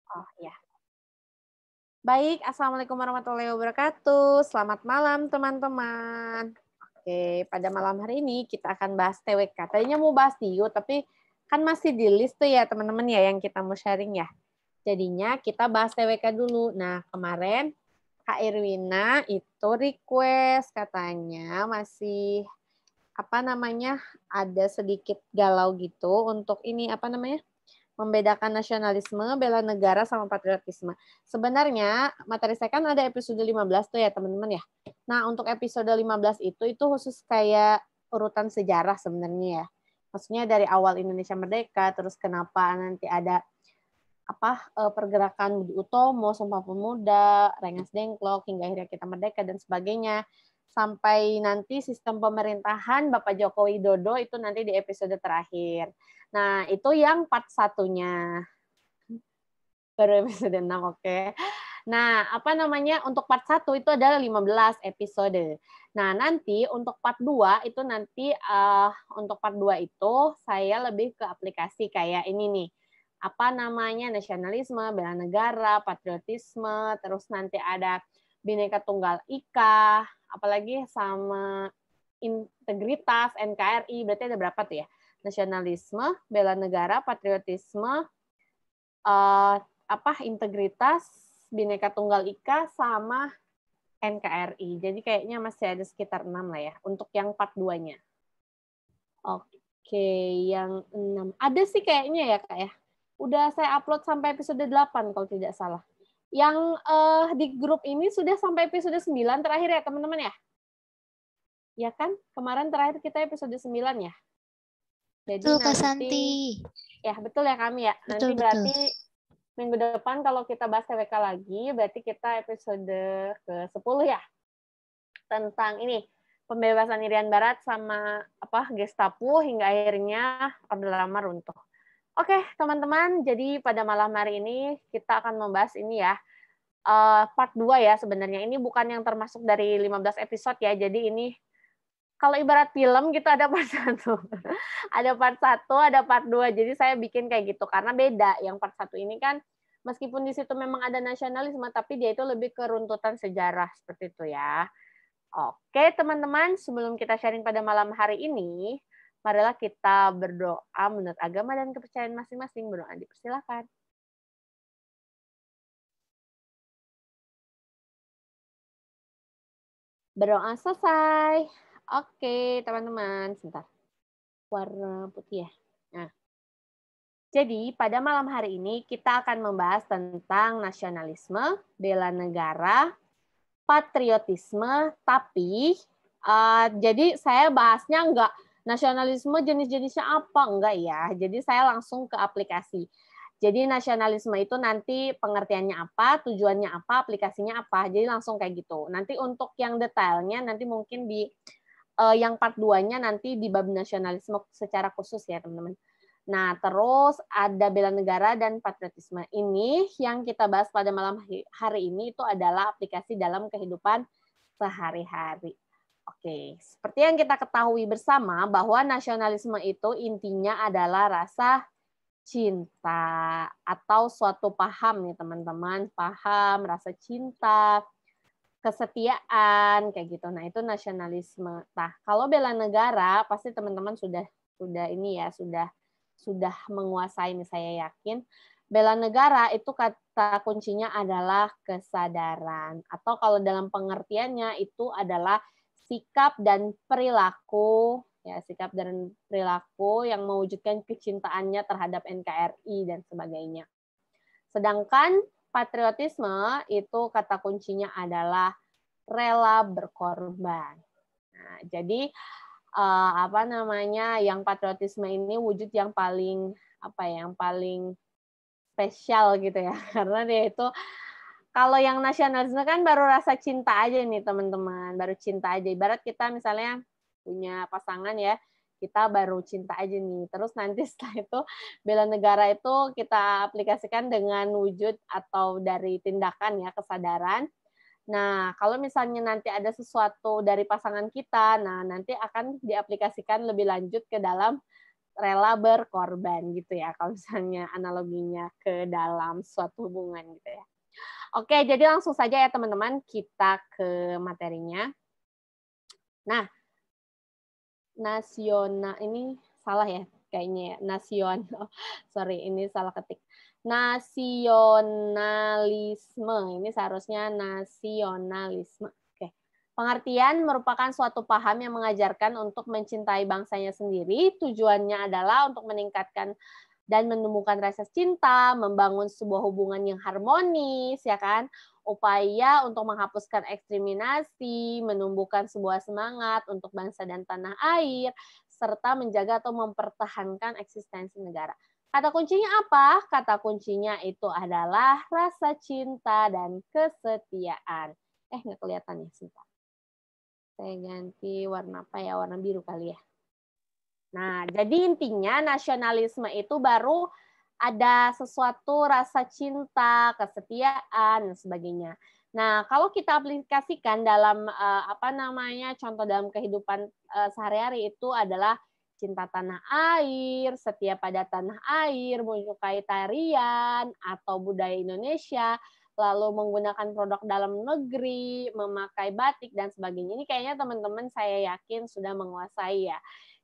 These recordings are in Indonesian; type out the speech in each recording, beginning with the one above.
Oh ya. Baik, Assalamualaikum warahmatullahi wabarakatuh. Selamat malam teman-teman. Oke, pada malam hari ini kita akan bahas TWK. Tadinya mau bahas TIU, tapi kan masih di list tuh ya teman-teman ya yang kita mau sharing ya. Jadinya kita bahas TWK dulu. Nah, kemarin Kak Irwina itu request katanya masih ada sedikit galau gitu untuk ini membedakan nasionalisme, bela negara, sama patriotisme. Sebenarnya materi saya kan ada episode 15 tuh ya teman-teman ya. Nah untuk episode 15 itu khusus kayak urutan sejarah sebenarnya ya. Maksudnya dari awal Indonesia merdeka, terus kenapa nanti ada pergerakan Budi Utomo, Sumpah Pemuda, Rengas Dengklok, hingga akhirnya kita merdeka dan sebagainya. Sampai nanti sistem pemerintahan Bapak Joko Widodo itu nanti di episode terakhir. Nah, itu yang part satunya. Baru episode 6, oke. Nah, untuk part 1 itu adalah 15 episode. Nah, nanti untuk part 2 itu untuk part 2 itu saya lebih ke aplikasi kayak ini nih. Nasionalisme, bela negara, patriotisme, terus nanti ada Bhinneka Tunggal Ika, apalagi sama integritas, NKRI, berarti ada berapa tuh ya? Nasionalisme, bela negara, patriotisme, integritas, Bhinneka Tunggal Ika, sama NKRI. Jadi kayaknya masih ada sekitar 6 lah ya, untuk yang part 2-nya. Oke, yang 6. Ada sih kayaknya ya, Kak ya. Udah saya upload sampai episode 8 kalau tidak salah. Yang di grup ini sudah sampai episode 9 terakhir ya, teman-teman ya? Ya kan? Kemarin terakhir kita episode 9 ya? Jadi betul, Kak nanti, Santi. Ya, betul ya kami ya. Betul, Nanti berarti minggu depan kalau kita bahas TWK lagi, berarti kita episode ke-10 ya. Tentang ini, pembebasan Irian Barat sama Gestapo hingga akhirnya Orde Lama runtuh. Oke, teman-teman, jadi pada malam hari ini kita akan membahas ini ya. Part 2 ya sebenarnya. Ini bukan yang termasuk dari 15 episode ya. Jadi ini kalau ibarat film gitu ada part 1. Ada part 1, ada part 2. Jadi saya bikin kayak gitu karena beda. Yang part 1 ini kan meskipun di situ memang ada nasionalisme, tapi dia itu lebih ke runtutan sejarah seperti itu ya. Oke, teman-teman, sebelum kita sharing pada malam hari ini, marilah kita berdoa menurut agama dan kepercayaan masing-masing. Berdoa dipersilakan. Berdoa selesai. Oke, teman-teman, sebentar. Warna putih ya. Nah, jadi pada malam hari ini kita akan membahas tentang nasionalisme, bela negara, patriotisme, tapi jadi saya bahasnya enggak nasionalisme jenis-jenisnya apa, enggak ya. Jadi saya langsung ke aplikasi. Jadi nasionalisme itu nanti pengertiannya apa, tujuannya apa, aplikasinya apa. Jadi langsung kayak gitu. Nanti untuk yang detailnya nanti mungkin di yang part 2-nya nanti di bab nasionalisme secara khusus ya, teman-teman. Nah, terus ada bela negara dan patriotisme. Ini yang kita bahas pada malam hari ini itu adalah aplikasi dalam kehidupan sehari-hari. Oke, seperti yang kita ketahui bersama bahwa nasionalisme itu intinya adalah rasa cinta atau suatu paham nih teman-teman, paham, rasa cinta, kesetiaan kayak gitu. Nah, itu nasionalisme. Nah, kalau bela negara pasti teman-teman sudah ini ya, sudah menguasai nih saya yakin. Bela negara itu kata kuncinya adalah kesadaran atau kalau dalam pengertiannya itu adalah sikap dan perilaku ya, sikap dan perilaku yang mewujudkan kecintaannya terhadap NKRI dan sebagainya. Sedangkan patriotisme itu kata kuncinya adalah rela berkorban. Nah, jadi yang patriotisme ini wujud yang paling yang paling spesial gitu ya. Karena dia itu kalau yang nasionalisme kan baru rasa cinta aja nih teman-teman, baru cinta aja. Ibarat kita misalnya punya pasangan ya, kita baru cinta aja nih. Terus nanti setelah itu bela negara itu kita aplikasikan dengan wujud atau dari tindakan ya, kesadaran. Nah, kalau misalnya nanti ada sesuatu dari pasangan kita, nah nanti akan diaplikasikan lebih lanjut ke dalam rela berkorban gitu ya, kalau misalnya analoginya ke dalam suatu hubungan gitu ya. Oke, jadi langsung saja ya teman-teman, kita ke materinya. Nah, nasional ini salah ya kayaknya ya, sorry ini salah ketik. Nasionalisme, ini seharusnya nasionalisme. Oke. Pengertian merupakan suatu paham yang mengajarkan untuk mencintai bangsanya sendiri. Tujuannya adalah untuk meningkatkan dan menemukan rasa cinta, membangun sebuah hubungan yang harmonis, ya kan? Upaya untuk menghapuskan ekstreminasi, menumbuhkan sebuah semangat untuk bangsa dan tanah air, serta menjaga atau mempertahankan eksistensi negara. Kata kuncinya apa? Kata kuncinya itu adalah rasa cinta dan kesetiaan. Nggak kelihatan ya, sebentar. Saya ganti warna apa ya? Warna biru kali ya. Nah, jadi intinya nasionalisme itu baru ada sesuatu rasa cinta, kesetiaan, dan sebagainya. Nah, kalau kita aplikasikan dalam contoh dalam kehidupan sehari-hari itu adalah cinta tanah air, setia pada tanah air, menyukai tarian atau budaya Indonesia, lalu menggunakan produk dalam negeri, memakai batik dan sebagainya. Ini kayaknya teman-teman saya yakin sudah menguasai ya.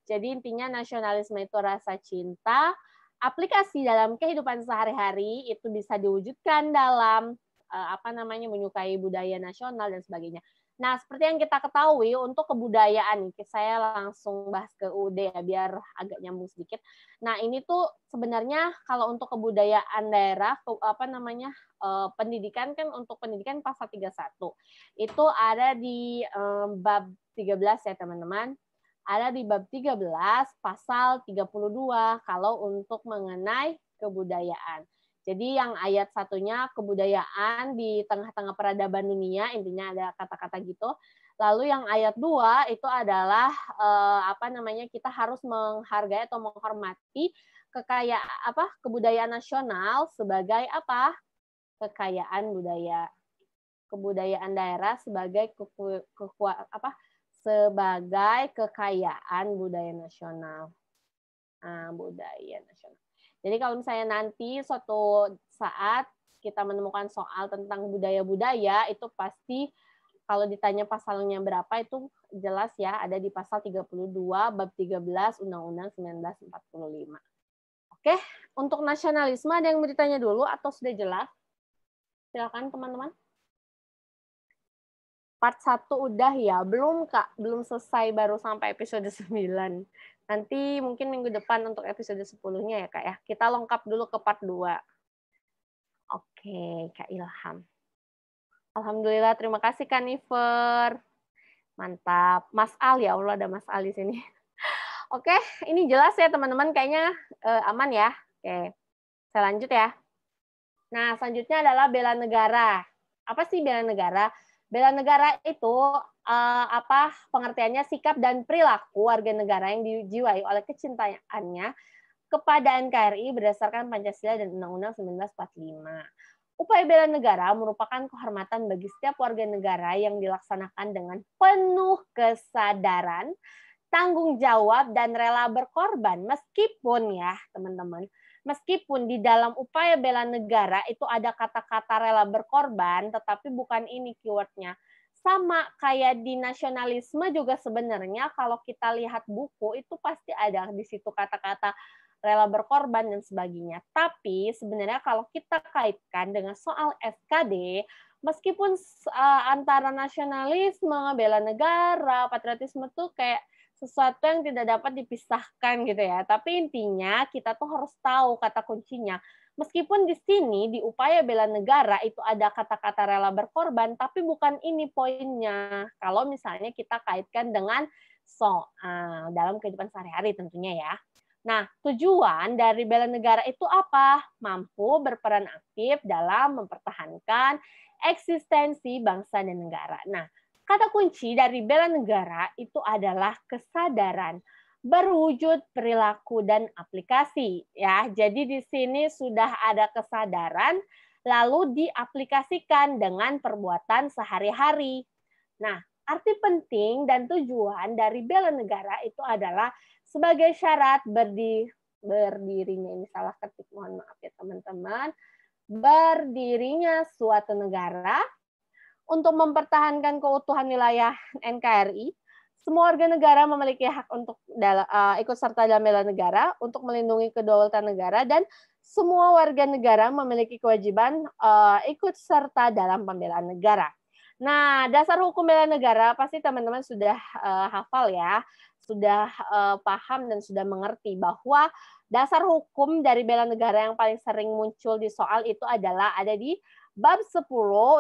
Jadi intinya nasionalisme itu rasa cinta, aplikasi dalam kehidupan sehari-hari itu bisa diwujudkan dalam menyukai budaya nasional dan sebagainya. Nah, seperti yang kita ketahui untuk kebudayaan, saya langsung bahas ke UUD ya biar agak nyambung sedikit. Nah, ini tuh sebenarnya kalau untuk kebudayaan daerah pendidikan kan untuk pendidikan pasal 31. Itu ada di bab 13 ya, teman-teman. Ada di bab 13 pasal 32 kalau untuk mengenai kebudayaan. Jadi yang ayat satunya kebudayaan di tengah-tengah peradaban dunia, intinya ada kata-kata gitu. Lalu yang ayat 2 itu adalah kita harus menghargai atau menghormati kebudayaan nasional sebagai apa? Kekayaan budaya. Kebudayaan daerah sebagai sebagai kekayaan budaya nasional. Budaya nasional. Jadi kalau misalnya nanti suatu saat kita menemukan soal tentang budaya-budaya, itu pasti kalau ditanya pasalnya berapa itu jelas ya, ada di pasal 32 bab 13 Undang-Undang 1945. Oke, untuk nasionalisme ada yang mau ditanya dulu atau sudah jelas? Silakan teman-teman. Part 1 udah ya? Belum, Kak. Belum selesai, baru sampai episode 9. Nanti mungkin minggu depan untuk episode 10-nya ya, Kak ya. Kita lengkap dulu ke part 2. Oke, Kak Ilham. Alhamdulillah, terima kasih Kak Nifer. Mantap. Mas Al, ya Allah ada Mas Al di sini. Oke, ini jelas ya teman-teman, kayaknya aman ya. Oke, saya lanjut ya. Nah, selanjutnya adalah bela negara. Apa sih bela negara? Bela negara itu pengertiannya sikap dan perilaku warga negara yang dijiwai oleh kecintaannya kepada NKRI berdasarkan Pancasila dan Undang-Undang 1945. Upaya bela negara merupakan kehormatan bagi setiap warga negara yang dilaksanakan dengan penuh kesadaran, tanggung jawab, dan rela berkorban. Meskipun ya teman-teman, meskipun di dalam upaya bela negara itu ada kata-kata rela berkorban, tetapi bukan ini keywordnya. Sama kayak di nasionalisme juga sebenarnya kalau kita lihat buku itu pasti ada di situ kata-kata rela berkorban dan sebagainya. Tapi sebenarnya kalau kita kaitkan dengan soal SKD, meskipun antara nasionalisme, bela negara, patriotisme tuh kayak sesuatu yang tidak dapat dipisahkan gitu ya. Tapi intinya kita tuh harus tahu kata kuncinya. Meskipun di sini di upaya bela negara itu ada kata-kata rela berkorban, tapi bukan ini poinnya. Kalau misalnya kita kaitkan dengan soal dalam kehidupan sehari-hari tentunya ya. Nah, tujuan dari bela negara itu apa? Mampu berperan aktif dalam mempertahankan eksistensi bangsa dan negara. Nah, kata kunci dari bela negara itu adalah kesadaran, berwujud perilaku dan aplikasi ya. Jadi di sini sudah ada kesadaran lalu diaplikasikan dengan perbuatan sehari-hari. Nah, arti penting dan tujuan dari bela negara itu adalah sebagai syarat berdirinya, ini salah ketik, mohon maaf ya teman-teman, berdirinya suatu negara untuk mempertahankan keutuhan wilayah NKRI, semua warga negara memiliki hak untuk ikut serta dalam bela negara, untuk melindungi kedaulatan negara, dan semua warga negara memiliki kewajiban ikut serta dalam pembelaan negara. Nah, dasar hukum bela negara pasti teman-teman sudah hafal ya, sudah paham dan sudah mengerti bahwa dasar hukum dari bela negara yang paling sering muncul di soal itu adalah ada di bab 10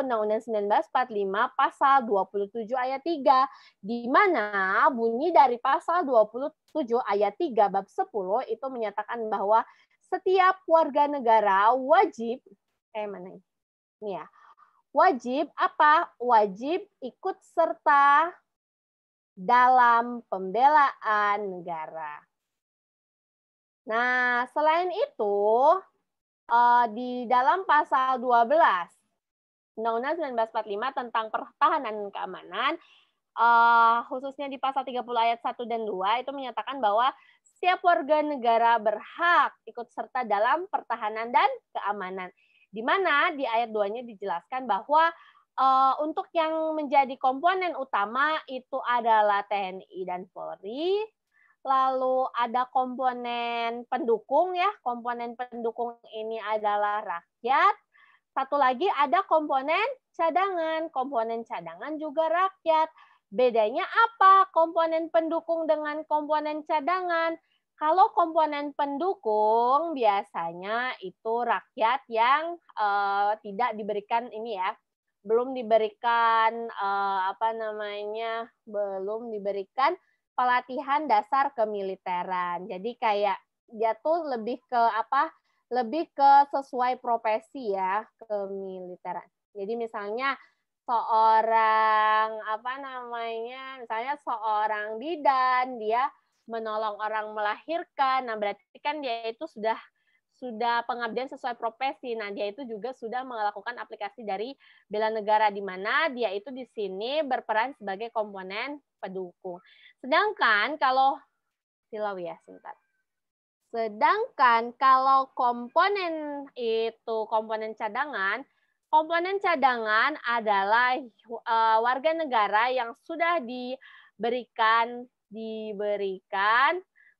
Undang-Undang 1945 pasal 27 ayat 3, di mana bunyi dari pasal 27 ayat 3 bab 10 itu menyatakan bahwa setiap warga negara wajib mana ini ya, wajib apa? Wajib ikut serta dalam pembelaan negara. Nah, selain itu, di dalam pasal 12 Undang-Undang 1945 tentang pertahanan dan keamanan, khususnya di pasal 30 ayat 1 dan 2, itu menyatakan bahwa setiap warga negara berhak ikut serta dalam pertahanan dan keamanan. Di mana di ayat 2-nya dijelaskan bahwa untuk yang menjadi komponen utama itu adalah TNI dan Polri, lalu ada komponen pendukung ya, komponen pendukung ini adalah rakyat, satu lagi ada komponen cadangan juga rakyat. Bedanya apa komponen pendukung dengan komponen cadangan? Kalau komponen pendukung biasanya itu rakyat yang tidak diberikan ini ya, belum diberikan belum diberikan pelatihan dasar kemiliteran. Jadi kayak dia tuh lebih ke sesuai profesi ya, kemiliteran. Jadi misalnya misalnya seorang bidan, dia menolong orang melahirkan. Nah, berarti kan dia itu sudah pengabdian sesuai profesi. Nah, dia itu juga sudah melakukan aplikasi dari bela negara, di mana dia itu di sini berperan sebagai komponen pendukung. Sedangkan kalau komponen cadangan adalah warga negara yang sudah diberikan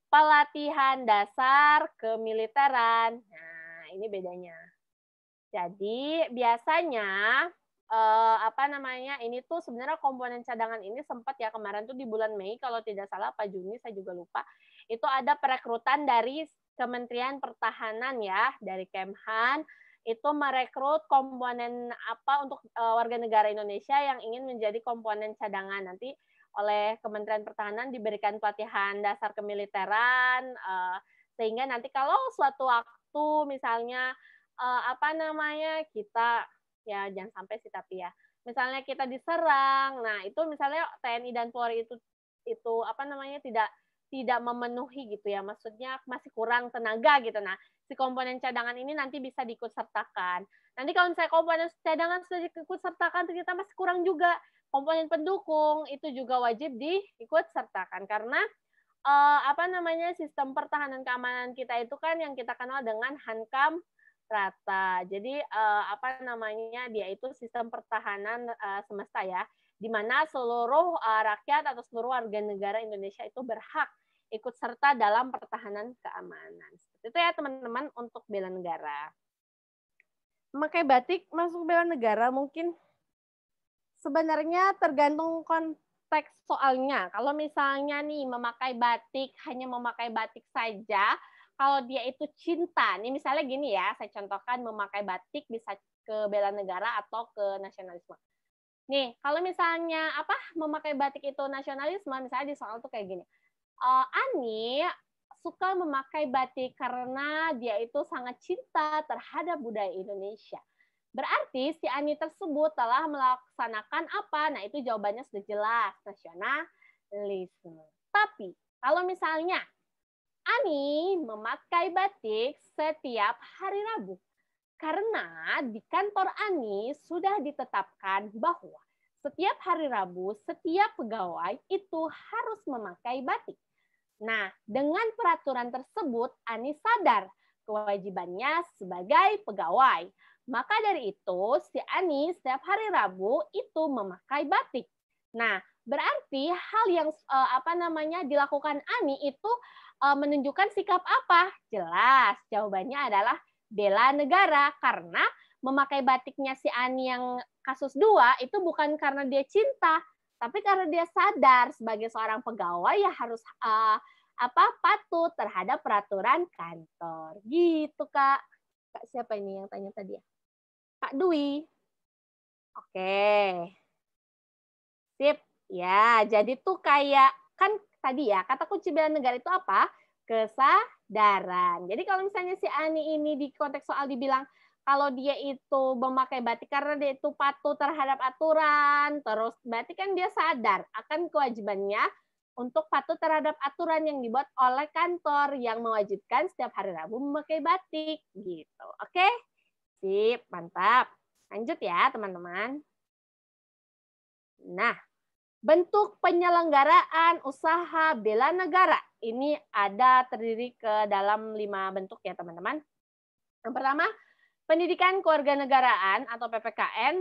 pelatihan dasar kemiliteran. Nah, ini bedanya. Jadi biasanya ini tuh sebenarnya komponen cadangan ini sempat ya kemarin tuh di bulan Mei kalau tidak salah, Pak Juni, saya juga lupa. Itu ada perekrutan dari Kementerian Pertahanan ya, dari Kemhan, itu merekrut komponen untuk warga negara Indonesia yang ingin menjadi komponen cadangan. Nanti oleh Kementerian Pertahanan diberikan pelatihan dasar kemiliteran, sehingga nanti kalau suatu waktu misalnya kita ya jangan sampai sih, tapi ya misalnya kita diserang, nah itu misalnya TNI dan Polri itu tidak memenuhi gitu ya, maksudnya masih kurang tenaga gitu. Nah, si komponen cadangan ini nanti bisa diikut sertakan. Nanti kalau misalnya komponen cadangan sudah diikut sertakan ternyata masih kurang juga, komponen pendukung itu juga wajib diikut sertakan, karena sistem pertahanan keamanan kita itu kan yang kita kenal dengan Hankam rata. Jadi dia itu sistem pertahanan semesta ya, di mana seluruh rakyat atau seluruh warga negara Indonesia itu berhak ikut serta dalam pertahanan keamanan. Seperti itu ya teman-teman untuk bela negara. Memakai batik masuk bela negara mungkin sebenarnya tergantung konteks soalnya. Kalau misalnya nih hanya memakai batik saja, kalau dia itu cinta, nih misalnya gini ya, saya contohkan memakai batik bisa ke bela negara atau ke nasionalisme. Nih, kalau misalnya memakai batik itu nasionalisme, misalnya di soal tuh kayak gini. Ani suka memakai batik karena dia itu sangat cinta terhadap budaya Indonesia. Berarti si Ani tersebut telah melaksanakan apa? Nah, itu jawabannya sudah jelas, nasionalisme. Tapi kalau misalnya Ani memakai batik setiap hari Rabu, karena di kantor Ani sudah ditetapkan bahwa setiap hari Rabu, setiap pegawai itu harus memakai batik. Nah, dengan peraturan tersebut, Ani sadar kewajibannya sebagai pegawai. Maka dari itu, si Ani setiap hari Rabu itu memakai batik. Nah, berarti hal yang dilakukan Ani itu menunjukkan sikap apa? Jelas, jawabannya adalah bela negara karena memakai batiknya si Ani yang kasus 2 itu bukan karena dia cinta, tapi karena dia sadar sebagai seorang pegawai ya harus patuh terhadap peraturan kantor. Gitu, Kak. Kak siapa ini yang tanya tadi ya? Kak Dwi. Oke. Sip. Ya, jadi tuh kayak kan tadi ya, kata kunci bela negara itu apa? Kesadaran. Jadi kalau misalnya si Ani ini di konteks soal dibilang kalau dia itu memakai batik karena dia itu patuh terhadap aturan, terus berarti kan dia sadar akan kewajibannya untuk patuh terhadap aturan yang dibuat oleh kantor yang mewajibkan setiap hari Rabu memakai batik gitu. Oke? Sip, mantap. Lanjut ya, teman-teman. Nah, bentuk penyelenggaraan usaha bela negara. Ini ada terdiri ke dalam 5 bentuk ya, teman-teman. Yang pertama, pendidikan kewarganegaraan atau PPKN,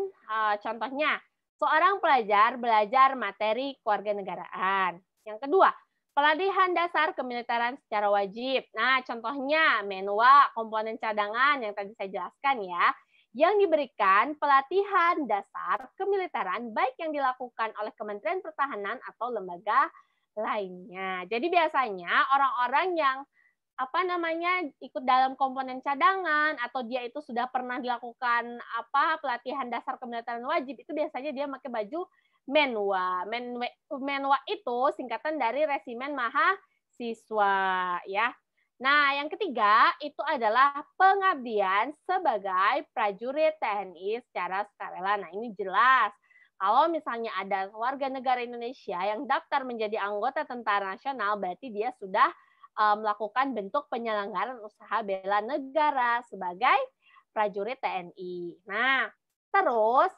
contohnya seorang pelajar belajar materi kewarganegaraan. Yang kedua, pelatihan dasar kemiliteran secara wajib. Nah, contohnya Menwa, komponen cadangan yang tadi saya jelaskan ya, yang diberikan pelatihan dasar kemiliteran baik yang dilakukan oleh Kementerian Pertahanan atau lembaga lainnya. Jadi biasanya orang-orang yang ikut dalam komponen cadangan atau dia itu sudah pernah dilakukan pelatihan dasar kemiliteran wajib itu biasanya dia pakai baju Menwa. Menwa itu singkatan dari Resimen Mahasiswa ya. Nah, yang ketiga itu adalah pengabdian sebagai prajurit TNI secara sukarela. Nah, ini jelas. Kalau misalnya ada warga negara Indonesia yang daftar menjadi anggota Tentara Nasional, berarti dia sudah melakukan bentuk penyelenggaraan usaha bela negara sebagai prajurit TNI. Nah, terus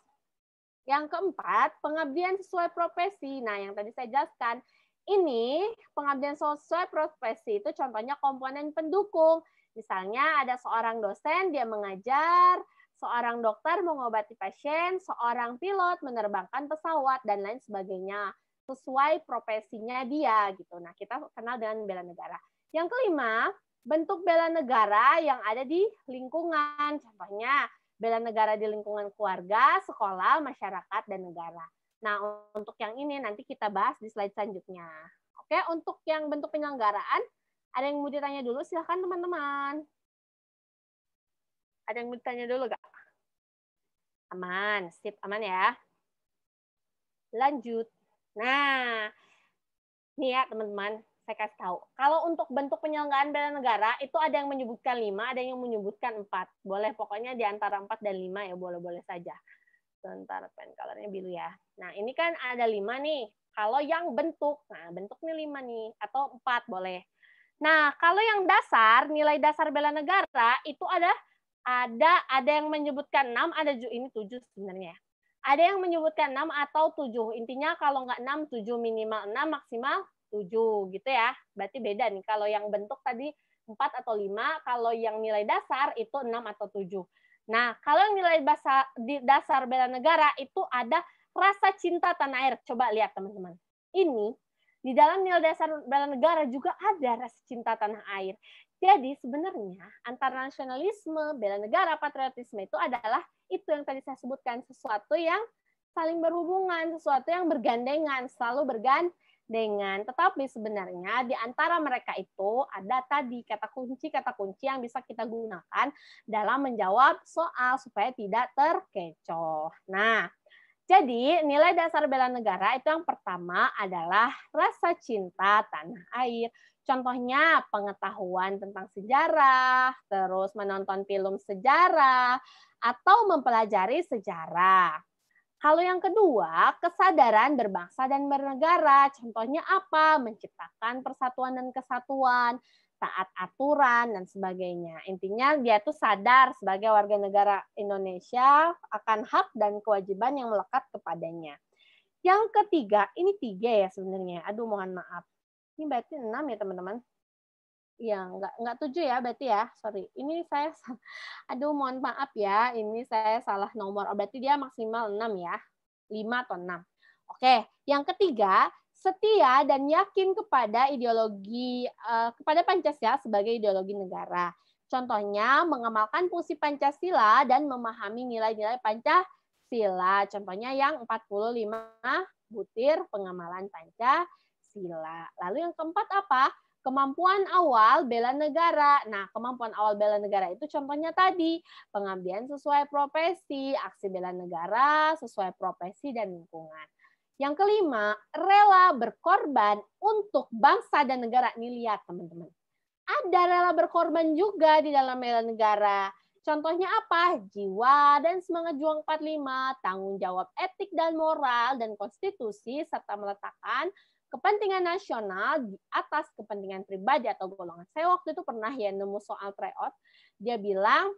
yang keempat, pengabdian sesuai profesi. Nah, yang tadi saya jelaskan, ini pengabdian sesuai profesi itu contohnya komponen pendukung. Misalnya ada seorang dosen, dia mengajar, seorang dokter mengobati pasien, seorang pilot menerbangkan pesawat, dan lain sebagainya. Sesuai profesinya dia gitu. Nah, kita kenal dengan bela negara. Yang kelima, bentuk bela negara yang ada di lingkungan. Contohnya, bela negara di lingkungan keluarga, sekolah, masyarakat, dan negara. Nah, untuk yang ini nanti kita bahas di slide selanjutnya. Oke, untuk yang bentuk penyelenggaraan, ada yang mau ditanya dulu? Silahkan teman-teman. Ada yang mau ditanya dulu gak? Aman, sip, aman ya. Lanjut. Nah, nih ya teman-teman, saya kasih tahu. Kalau untuk bentuk penyelenggaraan bela negara, itu ada yang menyebutkan 5, ada yang menyebutkan 4. Boleh pokoknya di antara 4 dan 5 ya, boleh-boleh saja. Sebentar, pen colornya biru ya. Nah, ini kan ada 5 nih. Kalau yang bentuk, nah bentuknya 5 nih, atau 4 boleh. Nah, kalau yang dasar, nilai dasar bela negara, itu ada yang menyebutkan 6, ada ini 7 sebenarnya. Ada yang menyebutkan 6 atau 7. Intinya kalau nggak 6, 7 minimal 6, maksimal 7 gitu ya. Berarti beda nih. Kalau yang bentuk tadi 4 atau 5, kalau yang nilai dasar itu 6 atau 7. Nah, kalau nilai dasar bela negara itu ada rasa cinta tanah air. Coba lihat teman-teman. Ini di dalam nilai dasar bela negara juga ada rasa cinta tanah air. Jadi sebenarnya antara nasionalisme, bela negara, patriotisme itu adalah itu yang tadi saya sebutkan, sesuatu yang saling berhubungan, sesuatu yang bergandengan, selalu bergandengan. Tetapi sebenarnya di antara mereka itu ada tadi kata kunci yang bisa kita gunakan dalam menjawab soal supaya tidak terkecoh. Nah, jadi nilai dasar bela negara itu yang pertama adalah rasa cinta tanah air. Contohnya pengetahuan tentang sejarah, terus menonton film sejarah, atau mempelajari sejarah. Kalau yang kedua, kesadaran berbangsa dan bernegara. Contohnya apa? Menciptakan persatuan dan kesatuan, taat aturan, dan sebagainya. Intinya dia tuh sadar sebagai warga negara Indonesia akan hak dan kewajiban yang melekat kepadanya. Yang ketiga, ini 3 ya sebenarnya. Aduh, mohon maaf. Ini berarti 6 ya, teman-teman? Iya, enggak 7 ya berarti ya, sorry. Ini saya, aduh mohon maaf ya, ini saya salah nomor. Oh, berarti dia maksimal 6 ya, 5 atau 6. Oke, yang ketiga, setia dan yakin kepada ideologi, kepada Pancasila sebagai ideologi negara. Contohnya, mengamalkan fungsi Pancasila dan memahami nilai-nilai Pancasila. Contohnya yang 45 butir pengamalan Pancasila. Lalu yang keempat apa? Kemampuan awal bela negara. Nah, kemampuan awal bela negara itu contohnya tadi, pengabdian sesuai profesi, aksi bela negara sesuai profesi dan lingkungan. Yang kelima, rela berkorban untuk bangsa dan negara. Nih lihat teman-teman. Ada rela berkorban juga di dalam bela negara. Contohnya apa? Jiwa dan semangat juang 45, tanggung jawab etik dan moral dan konstitusi, serta meletakkan kepentingan nasional di atas kepentingan pribadi atau golongan. Saya waktu itu pernah ya nemu soal tryout, dia bilang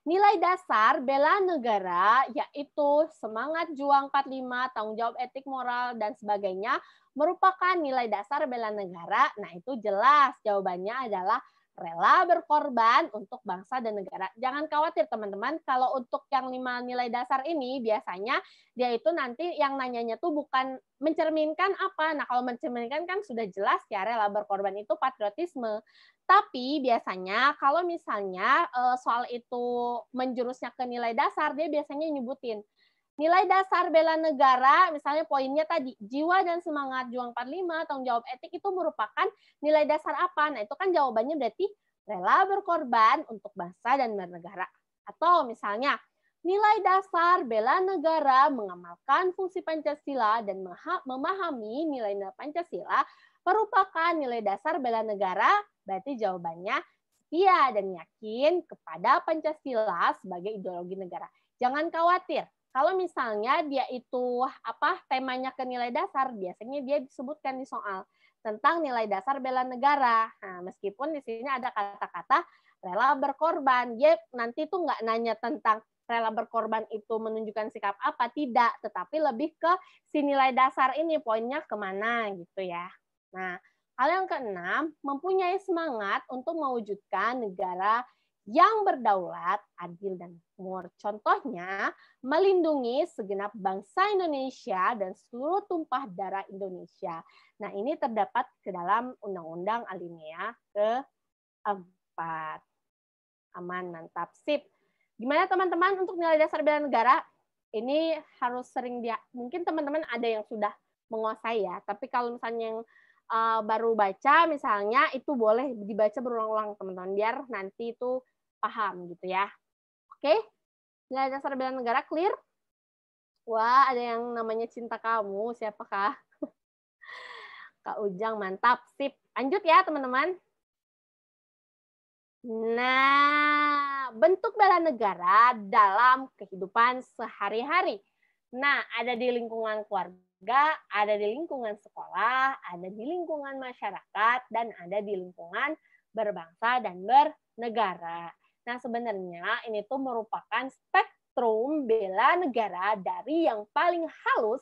nilai dasar bela negara yaitu semangat juang 45, tanggung jawab etik, moral dan sebagainya merupakan nilai dasar bela negara. Nah, itu jelas jawabannya adalah rela berkorban untuk bangsa dan negara. Jangan khawatir teman-teman, kalau untuk yang 5 nilai dasar ini biasanya dia itu nanti yang nanyanya tuh bukan mencerminkan apa. Nah, kalau mencerminkan kan sudah jelas ya, rela berkorban itu patriotisme. Tapi biasanya kalau misalnya soal itu menjurusnya ke nilai dasar, dia biasanya nyebutin nilai dasar bela negara, misalnya poinnya tadi, jiwa dan semangat juang 45, tanggung jawab etik itu merupakan nilai dasar apa? Nah, itu kan jawabannya berarti rela berkorban untuk bangsa dan bernegara. Atau misalnya, nilai dasar bela negara mengamalkan fungsi Pancasila dan memahami nilai-nilai Pancasila merupakan nilai dasar bela negara, berarti jawabannya setia dan yakin kepada Pancasila sebagai ideologi negara. Jangan khawatir, kalau misalnya dia itu temanya ke nilai dasar, biasanya dia disebutkan di soal tentang nilai dasar bela negara. Nah, meskipun di sini ada kata-kata rela berkorban, dia nanti tuh nggak nanya tentang rela berkorban itu menunjukkan sikap apa, tidak, tetapi lebih ke si nilai dasar ini poinnya kemana gitu ya. Nah, hal yang keenam, mempunyai semangat untuk mewujudkan negara yang berdaulat, adil, dan makmur. Contohnya, melindungi segenap bangsa Indonesia dan seluruh tumpah darah Indonesia. Nah, ini terdapat ke dalam Undang-Undang Alinea ke-4. Aman, mantap, sip. Gimana teman-teman untuk nilai dasar bela negara? Ini harus sering mungkin teman-teman ada yang sudah menguasai ya, tapi kalau misalnya yang baru baca misalnya, itu boleh dibaca berulang-ulang teman-teman, biar nanti itu paham gitu ya. Oke, nilai dasar bela negara clear? Wah, ada yang namanya cinta kamu, siapakah? Kak Ujang, mantap, sip. Lanjut ya teman-teman. Nah, bentuk bela negara dalam kehidupan sehari-hari. Nah, ada di lingkungan keluarga, ada di lingkungan sekolah, ada di lingkungan masyarakat, dan ada di lingkungan berbangsa dan bernegara. Nah, sebenarnya ini tuh merupakan spektrum bela negara dari yang paling halus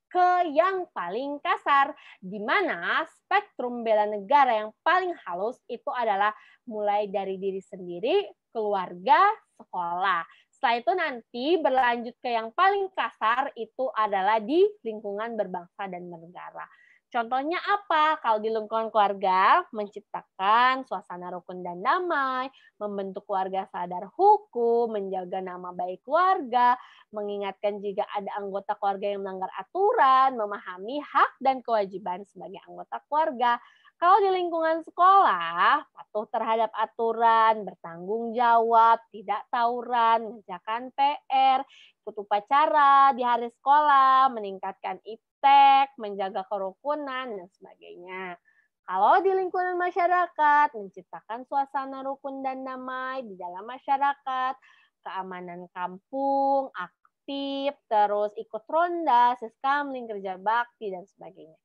ke yang paling kasar, di mana spektrum bela negara yang paling halus itu adalah mulai dari diri sendiri, keluarga, sekolah. Setelah itu nanti berlanjut ke yang paling kasar itu adalah di lingkungan berbangsa dan bernegara. Contohnya apa? Kalau di lingkungan keluarga, menciptakan suasana rukun dan damai, membentuk keluarga sadar hukum, menjaga nama baik keluarga, mengingatkan jika ada anggota keluarga yang melanggar aturan, memahami hak dan kewajiban sebagai anggota keluarga. Kalau di lingkungan sekolah, patuh terhadap aturan, bertanggung jawab, tidak tawuran, mengerjakan PR, ikut upacara di hari sekolah, meningkatkan iptek, menjaga kerukunan, dan sebagainya. Kalau di lingkungan masyarakat, menciptakan suasana rukun dan damai di dalam masyarakat, keamanan kampung, aktif, terus ikut ronda, siskamling, kerja bakti, dan sebagainya.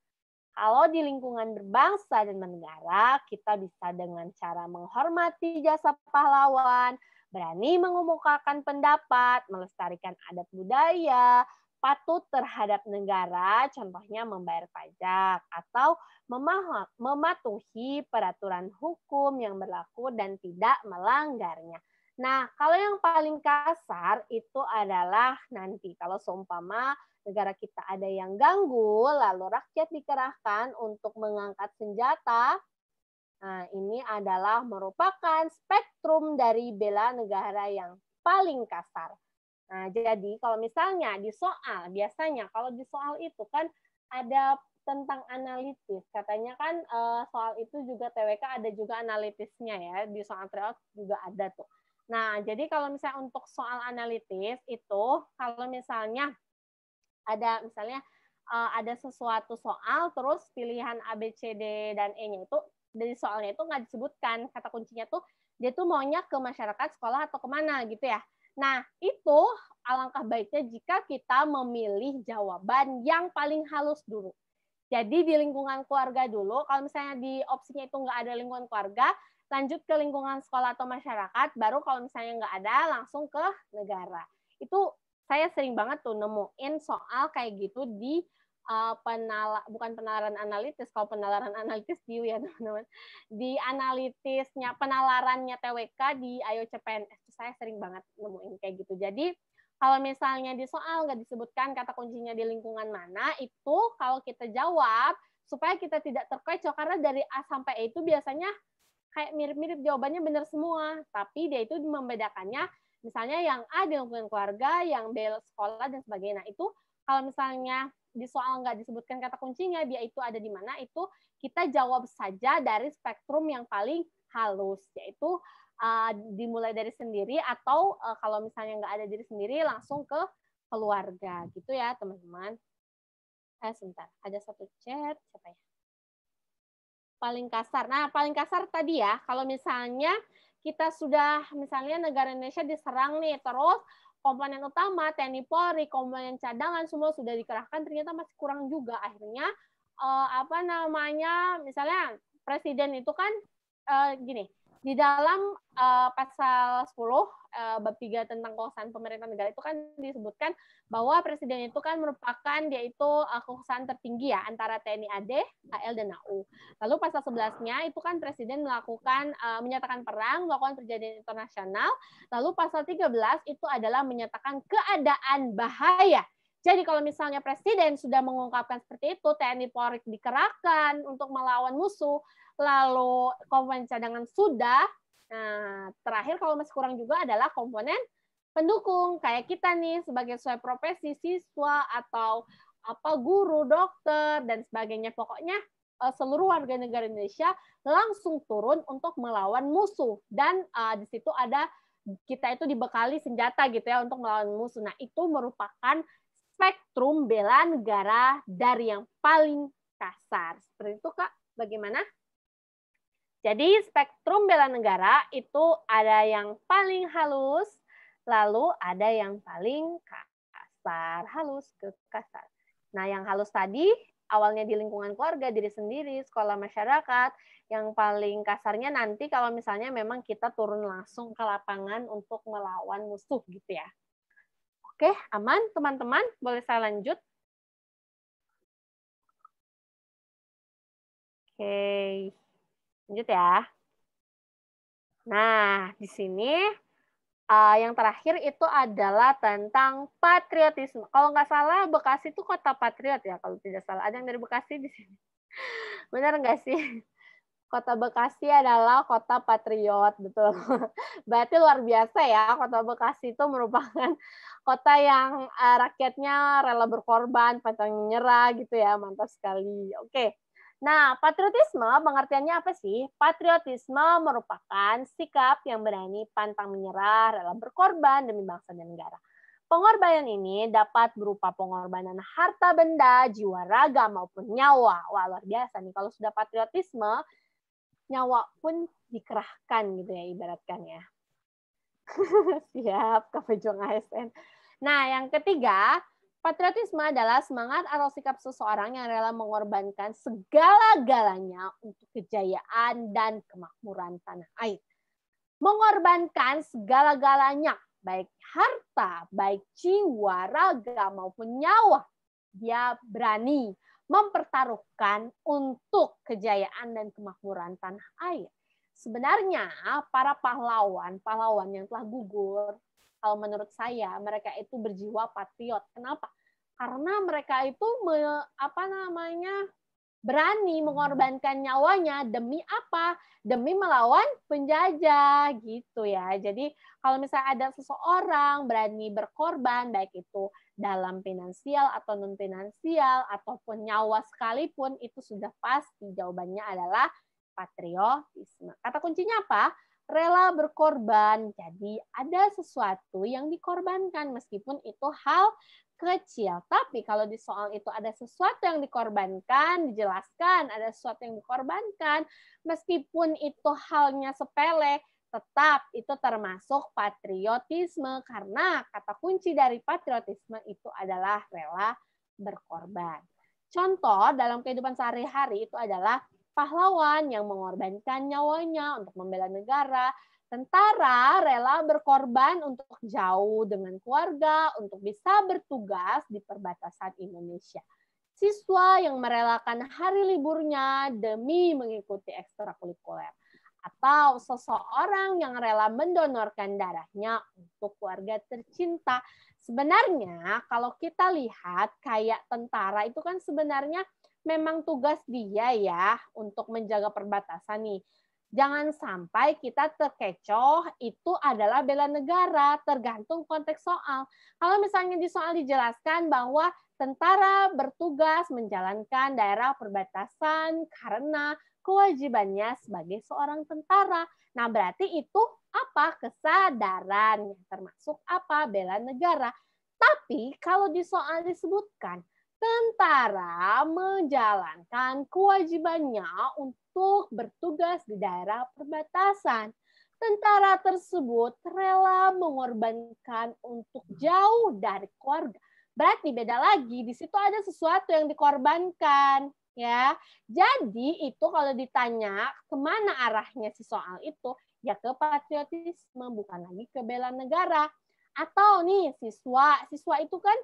Kalau di lingkungan berbangsa dan bernegara, kita bisa dengan cara menghormati jasa pahlawan, berani mengemukakan pendapat, melestarikan adat budaya, patuh terhadap negara, contohnya membayar pajak, atau mematuhi peraturan hukum yang berlaku dan tidak melanggarnya. Nah, kalau yang paling kasar itu adalah nanti kalau seumpama negara kita ada yang ganggu, lalu rakyat dikerahkan untuk mengangkat senjata. Nah, ini adalah merupakan spektrum dari bela negara yang paling kasar. Nah, jadi kalau misalnya di soal, biasanya kalau di soal itu kan ada tentang analitis. Katanya kan soal itu juga TWK ada juga analitisnya ya, di soal tryout juga ada tuh. Nah, jadi kalau misalnya untuk soal analitis itu, kalau misalnya ada ada sesuatu soal, terus pilihan A, B, C, D, dan E-nya itu, dari soalnya itu nggak disebutkan, kata kuncinya tuh, dia tuh maunya ke masyarakat, sekolah, atau kemana gitu ya. Nah, itu alangkah baiknya jika kita memilih jawaban yang paling halus dulu. Jadi di lingkungan keluarga dulu, kalau misalnya di opsinya itu nggak ada lingkungan keluarga, lanjut ke lingkungan sekolah atau masyarakat, baru kalau misalnya nggak ada, langsung ke negara. Itu saya sering banget tuh nemuin soal kayak gitu di bukan penalaran analitis, kalau penalaran analitis di ya teman-teman, di analitisnya penalarannya TWK di Ayo CPNS, saya sering banget nemuin kayak gitu. Jadi kalau misalnya di soal nggak disebutkan kata kuncinya di lingkungan mana, itu kalau kita jawab supaya kita tidak terkecoh, karena dari A sampai E itu biasanya kayak mirip-mirip jawabannya benar semua, tapi dia itu membedakannya, misalnya yang A di lingkungan keluarga, yang B sekolah, dan sebagainya. Nah, itu kalau misalnya di soal nggak disebutkan kata kuncinya, dia itu ada di mana, itu kita jawab saja dari spektrum yang paling halus, yaitu dimulai dari sendiri, atau kalau misalnya nggak ada diri sendiri, langsung ke keluarga. Gitu ya, teman-teman. Sebentar, ada satu chat, siapa ya? Paling kasar. Nah, paling kasar tadi ya, kalau misalnya kita sudah, misalnya negara Indonesia diserang nih, terus komponen utama, TNI Polri, komponen cadangan, semua sudah dikerahkan, ternyata masih kurang juga. Akhirnya, misalnya Presiden itu kan, gini, di dalam pasal 10, bab 3 tentang kekuasaan pemerintah negara itu kan disebutkan bahwa presiden itu kan merupakan dia itu kekuasaan tertinggi ya antara TNI AD, AL, dan AU. Lalu pasal 11-nya itu kan presiden melakukan menyatakan perang, melakukan perjanjian internasional. Lalu pasal 13 itu adalah menyatakan keadaan bahaya. Jadi kalau misalnya presiden sudah mengungkapkan seperti itu, TNI Polri dikerahkan untuk melawan musuh, lalu komponen cadangan sudah. Nah, terakhir kalau masih kurang juga adalah komponen pendukung. Kayak kita nih sebagai sesuai profesi, siswa atau guru, dokter, dan sebagainya. Pokoknya seluruh warga negara Indonesia langsung turun untuk melawan musuh. Dan di situ ada kita itu dibekali senjata gitu ya untuk melawan musuh. Nah, itu merupakan spektrum bela negara dari yang paling kasar. Seperti itu, Kak. Bagaimana? Jadi spektrum bela negara itu ada yang paling halus, lalu ada yang paling kasar, halus ke kasar. Nah, yang halus tadi awalnya di lingkungan keluarga, diri sendiri, sekolah, masyarakat. Yang paling kasarnya nanti kalau misalnya memang kita turun langsung ke lapangan untuk melawan musuh gitu ya. Oke, aman teman-teman? Boleh saya lanjut? Oke, lanjut ya. Nah, di sini yang terakhir itu adalah tentang patriotisme. Kalau nggak salah, Bekasi itu kota patriot ya, kalau tidak salah. Ada yang dari Bekasi di sini? Benar nggak sih? Kota Bekasi adalah kota patriot, betul. Berarti luar biasa ya, kota Bekasi itu merupakan kota yang rakyatnya rela berkorban, pantang menyerah gitu ya, mantap sekali. Oke. Nah, patriotisme pengertiannya apa sih? Patriotisme merupakan sikap yang berani pantang menyerah, rela berkorban demi bangsa dan negara. Pengorbanan ini dapat berupa pengorbanan harta benda, jiwa raga, maupun nyawa. Wah, luar biasa nih. Kalau sudah patriotisme, nyawa pun dikerahkan gitu ya, ibaratkan ya. Siap, Kak Pejuang ASN. Nah, yang ketiga, patriotisme adalah semangat atau sikap seseorang yang rela mengorbankan segala-galanya untuk kejayaan dan kemakmuran tanah air. Mengorbankan segala-galanya, baik harta, baik jiwa, raga, maupun nyawa. Dia berani mempertaruhkan untuk kejayaan dan kemakmuran tanah air. Sebenarnya para pahlawan yang telah gugur, kalau menurut saya mereka itu berjiwa patriot. Kenapa? Karena mereka itu berani mengorbankan nyawanya demi apa? Demi melawan penjajah gitu ya. Jadi kalau misalnya ada seseorang berani berkorban, baik itu dalam finansial atau non finansial ataupun nyawa sekalipun, itu sudah pasti jawabannya adalah patriotisme. Kata kuncinya apa? Rela berkorban. Jadi ada sesuatu yang dikorbankan meskipun itu hal kecil. Tapi kalau di soal itu ada sesuatu yang dikorbankan, dijelaskan ada sesuatu yang dikorbankan, meskipun itu halnya sepele, tetap itu termasuk patriotisme karena kata kunci dari patriotisme itu adalah rela berkorban. Contoh dalam kehidupan sehari-hari itu adalah pahlawan yang mengorbankan nyawanya untuk membela negara, tentara rela berkorban untuk jauh dengan keluarga, untuk bisa bertugas di perbatasan Indonesia. Siswa yang merelakan hari liburnya demi mengikuti ekstrakurikuler. Atau seseorang yang rela mendonorkan darahnya untuk keluarga tercinta. Sebenarnya kalau kita lihat kayak tentara itu kan sebenarnya memang tugas dia ya untuk menjaga perbatasan nih. Jangan sampai kita terkecoh itu adalah bela negara, tergantung konteks soal. Kalau misalnya di soal dijelaskan bahwa tentara bertugas menjalankan daerah perbatasan karena kewajibannya sebagai seorang tentara. Nah, berarti itu apa? Kesadaran, termasuk apa? Bela negara. Tapi kalau di soal disebutkan tentara menjalankan kewajibannya untuk bertugas di daerah perbatasan. Tentara tersebut rela mengorbankan untuk jauh dari keluarga. Berarti beda lagi, di situ ada sesuatu yang dikorbankan. Ya, jadi itu kalau ditanya kemana arahnya si soal itu, ya ke patriotisme, bukan lagi ke bela negara. Atau nih siswa itu kan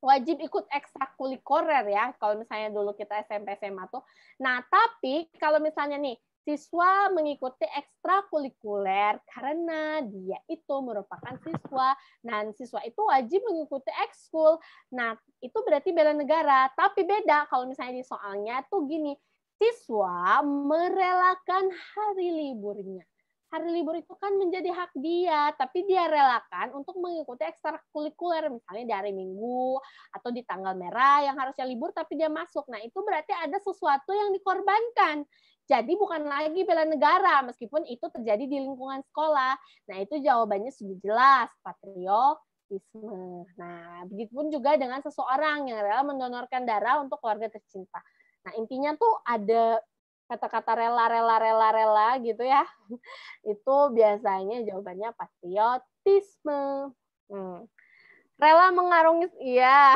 wajib ikut ekstrakurikuler ya, kalau misalnya dulu kita SMP SMA tuh. Nah, tapi kalau misalnya nih siswa mengikuti ekstrakurikuler karena dia itu merupakan siswa, dan siswa itu wajib mengikuti ekskul. Nah, itu berarti bela negara. Tapi beda kalau misalnya di soalnya tuh gini, siswa merelakan hari liburnya. Hari libur itu kan menjadi hak dia, tapi dia relakan untuk mengikuti ekstrakurikuler, misalnya di hari Minggu atau di tanggal merah yang harusnya libur tapi dia masuk. Nah, itu berarti ada sesuatu yang dikorbankan. Jadi bukan lagi bela negara meskipun itu terjadi di lingkungan sekolah. Nah, itu jawabannya sudah jelas, patriotisme. Nah, begitupun juga dengan seseorang yang rela mendonorkan darah untuk keluarga tercinta. Nah, intinya tuh ada kata-kata rela gitu ya. Itu biasanya jawabannya patriotisme. Rela mengarungi, iya.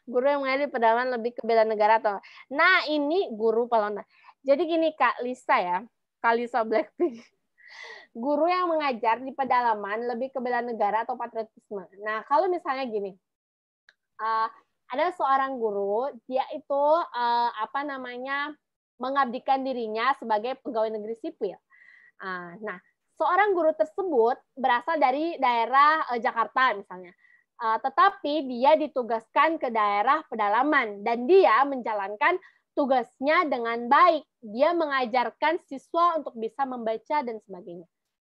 Guru yang mengajar di pedalaman lebih ke bela negara atau. Nah, ini guru Palona. Jadi gini Kak Lisa ya, Kak Lisa Blackpink. Guru yang mengajar di pedalaman lebih ke bela negara atau patriotisme. Nah, kalau misalnya gini, ada seorang guru, dia itu mengabdikan dirinya sebagai pegawai negeri sipil. Nah, seorang guru tersebut berasal dari daerah Jakarta misalnya. Tetapi dia ditugaskan ke daerah pedalaman dan dia menjalankan tugasnya dengan baik. Dia mengajarkan siswa untuk bisa membaca dan sebagainya.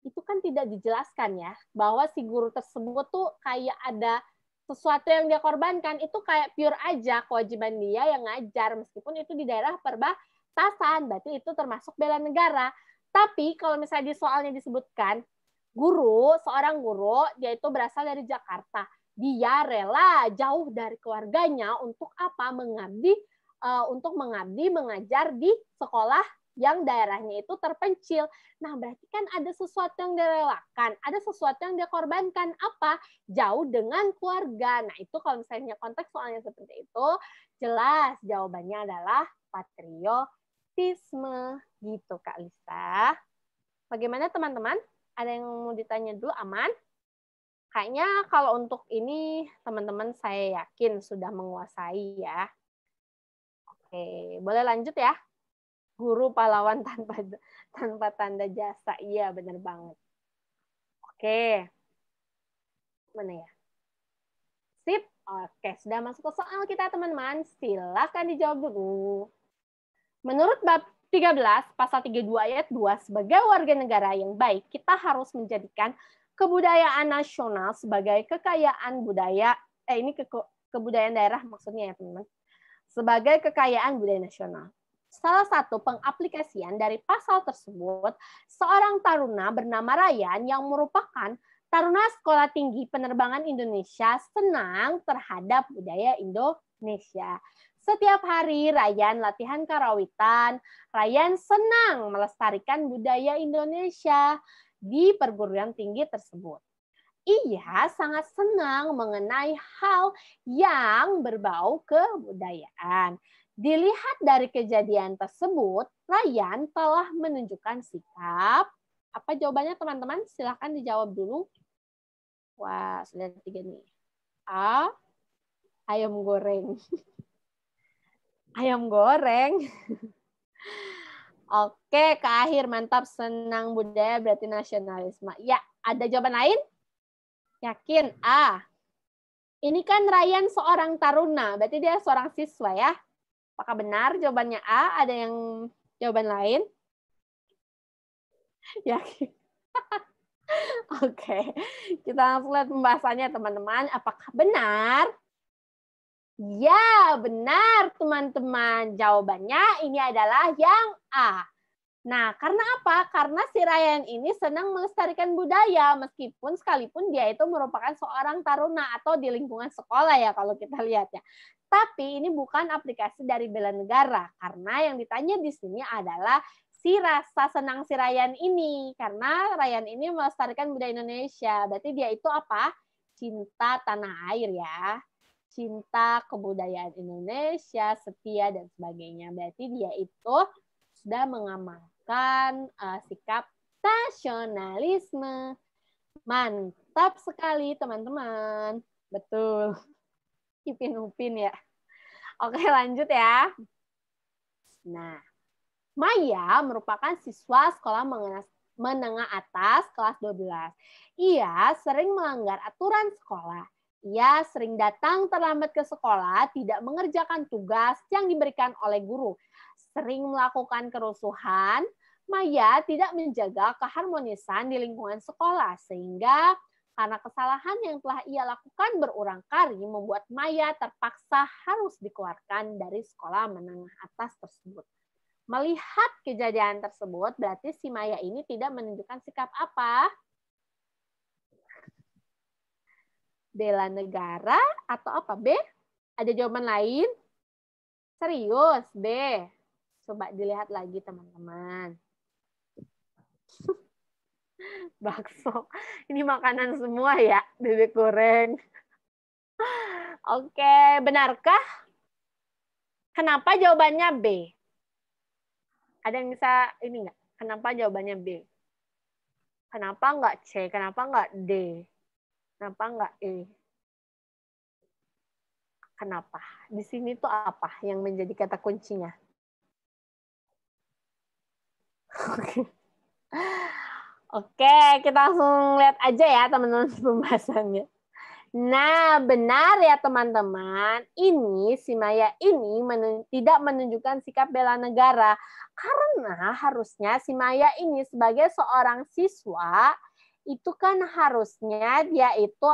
Itu kan tidak dijelaskan ya, bahwa si guru tersebut tuh kayak ada sesuatu yang dia korbankan. Itu kayak pure aja kewajiban dia yang ngajar, meskipun itu di daerah perbatasan, berarti itu termasuk bela negara. Tapi kalau misalnya di soalnya disebutkan, seorang guru, dia itu berasal dari Jakarta. Dia rela jauh dari keluarganya untuk apa? Untuk mengabdi, mengajar di sekolah yang daerahnya itu terpencil. Nah, berarti kan ada sesuatu yang direlakan, ada sesuatu yang dia korbankan. Apa? Jauh dengan keluarga. Nah, itu kalau misalnya konteks soalnya seperti itu, jelas jawabannya adalah patriotisme. Gitu, Kak Lisa. Bagaimana teman-teman? Ada yang mau ditanya dulu, aman? Kayaknya kalau untuk ini teman-teman saya yakin sudah menguasai ya. Oke, boleh lanjut ya. Guru pahlawan tanpa tanda jasa. Iya, benar banget. Oke. Mana ya? Sip. Oke, sudah masuk ke soal kita teman-teman. Silakan dijawab dulu. Menurut bab 13 pasal 32 ayat 2, sebagai warga negara yang baik, kita harus menjadikan kebudayaan nasional sebagai kekayaan budaya, ini kebudayaan daerah maksudnya ya teman-teman, sebagai kekayaan budaya nasional. Salah satu pengaplikasian dari pasal tersebut, seorang taruna bernama Ryan yang merupakan taruna Sekolah Tinggi Penerbangan Indonesia senang terhadap budaya Indonesia. Setiap hari Ryan latihan karawitan, Ryan senang melestarikan budaya Indonesia di perguruan tinggi tersebut. Ia sangat senang mengenai hal yang berbau kebudayaan. Dilihat dari kejadian tersebut, Ryan telah menunjukkan sikap. Apa jawabannya teman-teman? Silahkan dijawab dulu. Wah, sudah 3 nih. A, ayam goreng. Ayam goreng. Oke, ke akhir mantap, senang budaya berarti nasionalisme. Ya, ada jawaban lain? Yakin? A. Ini kan Ryan seorang taruna, berarti dia seorang siswa ya. Apakah benar jawabannya A? Ada yang jawaban lain? Yakin? Oke, kita langsung lihat pembahasannya teman-teman. Apakah benar? Ya, benar teman-teman. Jawabannya ini adalah yang A. Nah, karena apa? Karena si Ryan ini senang melestarikan budaya, meskipun sekalipun dia itu merupakan seorang taruna atau di lingkungan sekolah ya kalau kita lihat ya. Tapi ini bukan aplikasi dari bela negara, karena yang ditanya di sini adalah si rasa senang si Ryan ini. Karena Ryan ini melestarikan budaya Indonesia, berarti dia itu apa? Cinta tanah air ya. Cinta kebudayaan Indonesia, setia dan sebagainya. Berarti dia itu sudah mengamalkan sikap nasionalisme. Mantap sekali teman-teman. Betul. Ipin Upin ya. Oke, lanjut ya. Nah, Maya merupakan siswa sekolah menengah atas kelas 12. Ia sering melanggar aturan sekolah. Ia sering datang terlambat ke sekolah, tidak mengerjakan tugas yang diberikan oleh guru. Sering melakukan kerusuhan, Maya tidak menjaga keharmonisan di lingkungan sekolah, sehingga karena kesalahan yang telah ia lakukan berulang kali membuat Maya terpaksa harus dikeluarkan dari sekolah menengah atas tersebut. Melihat kejadian tersebut, berarti si Maya ini tidak menunjukkan sikap apa? Bela negara atau apa? B? Ada jawaban lain? Serius, B. Coba dilihat lagi teman-teman. Bakso. Ini makanan semua ya, bebek goreng. Oke, benarkah? Kenapa jawabannya B? Ada yang bisa ini nggak? Kenapa jawabannya B? Kenapa nggak C? Kenapa nggak D? Kenapa nggak E? Kenapa? Di sini tuh apa yang menjadi kata kuncinya? Oke, kita langsung lihat aja ya teman-teman pembahasannya. Nah, benar ya teman-teman. Ini si Maya ini tidak menunjukkan sikap bela negara. Karena harusnya si Maya ini sebagai seorang siswa, itu kan harusnya dia itu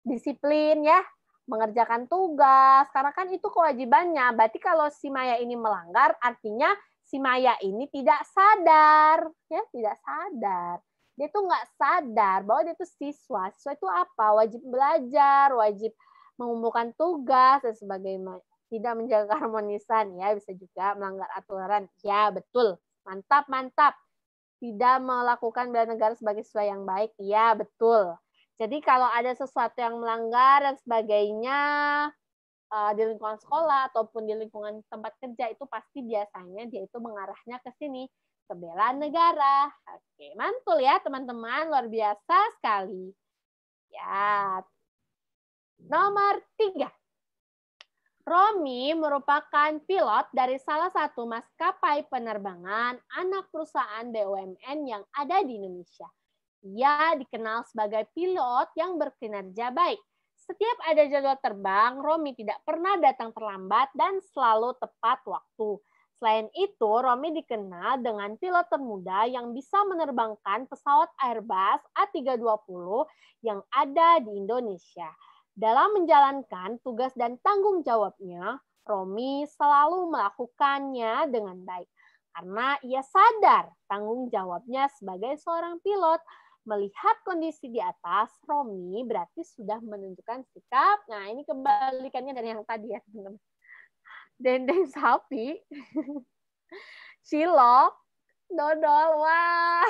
disiplin ya, mengerjakan tugas. Karena kan itu kewajibannya. Berarti kalau si Maya ini melanggar, artinya si Maya ini tidak sadar. Ya, tidak sadar. Dia tuh nggak sadar bahwa dia tuh siswa. Siswa itu apa? Wajib belajar, wajib mengumpulkan tugas, dan sebagainya. Tidak menjaga keharmonisan, ya bisa juga melanggar aturan. Ya, betul. Mantap, mantap. Tidak melakukan bela negara sebagai siswa yang baik. Ya, betul. Jadi kalau ada sesuatu yang melanggar dan sebagainya di lingkungan sekolah ataupun di lingkungan tempat kerja, itu pasti biasanya dia itu mengarahnya ke sini. ke bela negara. Oke, mantul ya teman-teman, luar biasa sekali. Ya. Nomor 3. Romi merupakan pilot dari salah satu maskapai penerbangan anak perusahaan BUMN yang ada di Indonesia. Ia dikenal sebagai pilot yang berkinerja baik. Setiap ada jadwal terbang, Romi tidak pernah datang terlambat dan selalu tepat waktu. Selain itu, Romi dikenal dengan pilot termuda yang bisa menerbangkan pesawat Airbus A320 yang ada di Indonesia. Dalam menjalankan tugas dan tanggung jawabnya, Romi selalu melakukannya dengan baik. Karena ia sadar tanggung jawabnya sebagai seorang pilot. Melihat kondisi di atas, Romi berarti sudah menunjukkan sikap. Nah, ini kebalikannya dari yang tadi ya, teman-teman. Dendeng sapi, cilok, dodol, wah.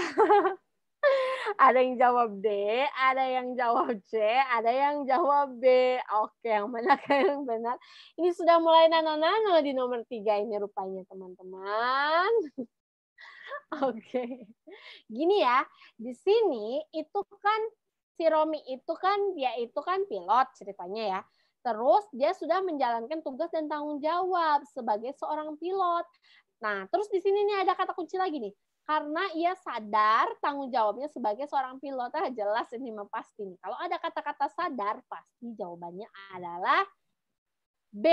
Ada yang jawab D, ada yang jawab C, ada yang jawab B. Oke, yang mana yang benar? Ini sudah mulai nano-nano di nomor 3 ini rupanya, teman-teman. Oke. Gini ya, di sini itu kan si Romi itu kan dia itu kan pilot ceritanya ya. Terus dia sudah menjalankan tugas dan tanggung jawab sebagai seorang pilot. Nah, terus di sini nih ada kata kunci lagi nih. Karena ia sadar tanggung jawabnya sebagai seorang pilot. Jelas ini mah pasti nih. Kalau ada kata-kata sadar, pasti jawabannya adalah B.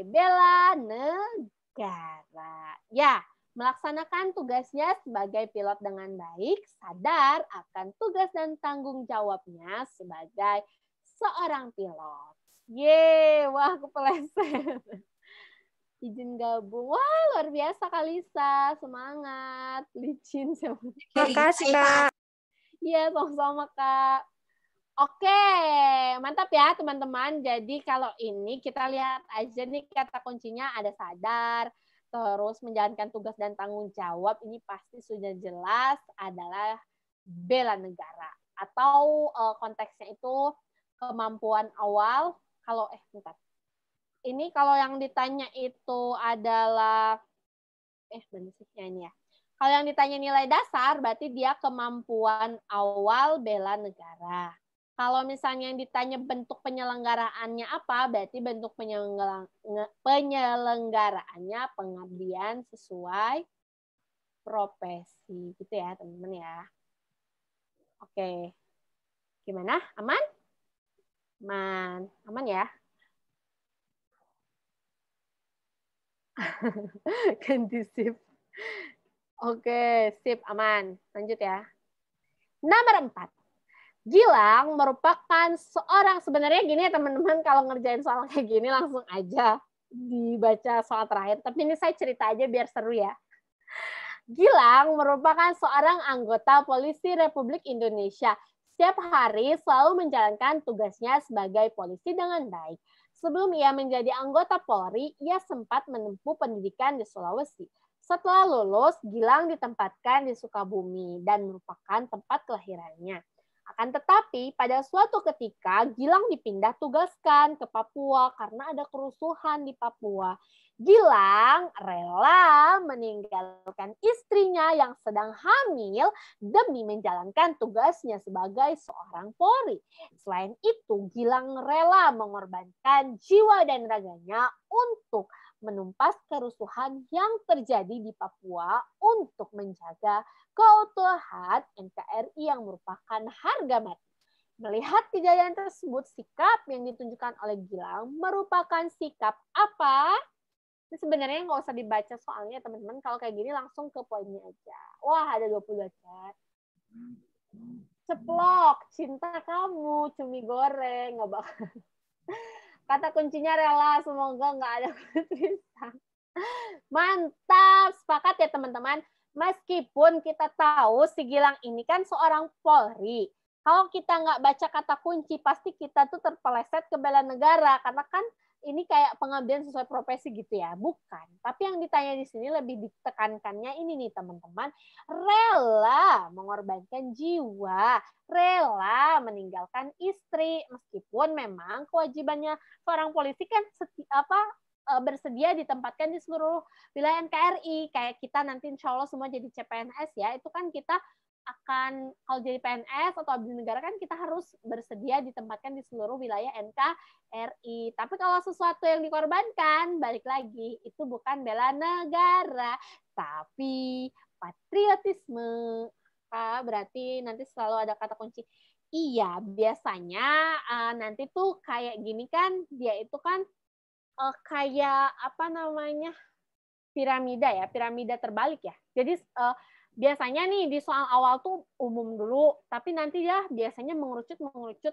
Bela negara. Ya, melaksanakan tugasnya sebagai pilot dengan baik, sadar akan tugas dan tanggung jawabnya sebagai seorang pilot. Yeay, wah kepeleset. Izin gabung. Wah, luar biasa Kalisa. Semangat. Licin. Makasih, Kak. Iya, sama-sama, Kak. Oke, mantap ya teman-teman. Jadi kalau ini kita lihat aja nih kata kuncinya ada sadar, terus menjalankan tugas dan tanggung jawab. Ini pasti sudah jelas adalah bela negara. Atau konteksnya itu kemampuan awal. Kalau, bentar. Ini kalau yang ditanya itu adalah benar sih ini ya. Kalau yang ditanya nilai dasar berarti dia kemampuan awal bela negara. Kalau misalnya yang ditanya bentuk penyelenggaraannya apa, berarti bentuk penyelenggaraannya pengabdian sesuai profesi gitu ya, teman-teman ya. Oke. Gimana? Aman? Aman. Aman ya? Ganti sip. Oke, sip, aman. Lanjut ya. Nomor 4. Gilang merupakan seorang, sebenarnya gini ya teman-teman, kalau ngerjain soal kayak gini langsung aja dibaca soal terakhir. Tapi ini saya cerita aja biar seru ya. Gilang merupakan seorang anggota Polisi Republik Indonesia. Setiap hari selalu menjalankan tugasnya sebagai polisi dengan baik. Sebelum ia menjadi anggota Polri, ia sempat menempuh pendidikan di Sulawesi. Setelah lulus, Gilang ditempatkan di Sukabumi dan merupakan tempat kelahirannya. Akan tetapi, pada suatu ketika, Gilang dipindah tugaskan ke Papua karena ada kerusuhan di Papua. Gilang rela meninggalkan istrinya yang sedang hamil demi menjalankan tugasnya sebagai seorang Polri. Selain itu, Gilang rela mengorbankan jiwa dan raganya untuk menumpas kerusuhan yang terjadi di Papua untuk menjaga keutuhan NKRI yang merupakan harga mati. Melihat kejadian tersebut, sikap yang ditunjukkan oleh Gilang merupakan sikap apa? Ini sebenarnya nggak usah dibaca soalnya teman-teman. Kalau kayak gini langsung ke poinnya aja. Wah, ada 20 chat. Ceplok, cinta kamu, cumi goreng, nggak bakal. Kata kuncinya rela, semoga nggak ada tulisan. Mantap, sepakat ya teman-teman. Meskipun kita tahu si Gilang ini kan seorang Polri. Kalau kita nggak baca kata kunci, pasti kita tuh terpeleset ke bela negara. Karena kan ini kayak pengabdian sesuai profesi gitu ya. Bukan. Tapi yang ditanya di sini lebih ditekankannya ini nih teman-teman. Rela mengorbankan jiwa. Rela meninggalkan istri. Meskipun memang kewajibannya seorang polisi kan bersedia ditempatkan di seluruh wilayah NKRI. Kayak kita nanti insya Allah semua jadi CPNS ya, itu kan kita akan, kalau jadi PNS atau abdi negara kan kita harus bersedia ditempatkan di seluruh wilayah NKRI. Tapi kalau sesuatu yang dikorbankan, balik lagi, itu bukan bela negara, tapi patriotisme. Berarti nanti selalu ada kata kunci. Iya, biasanya nanti tuh kayak gini kan, dia itu kan kayak apa namanya, piramida terbalik ya. Jadi biasanya nih di soal awal tuh umum dulu, tapi nanti ya biasanya mengerucut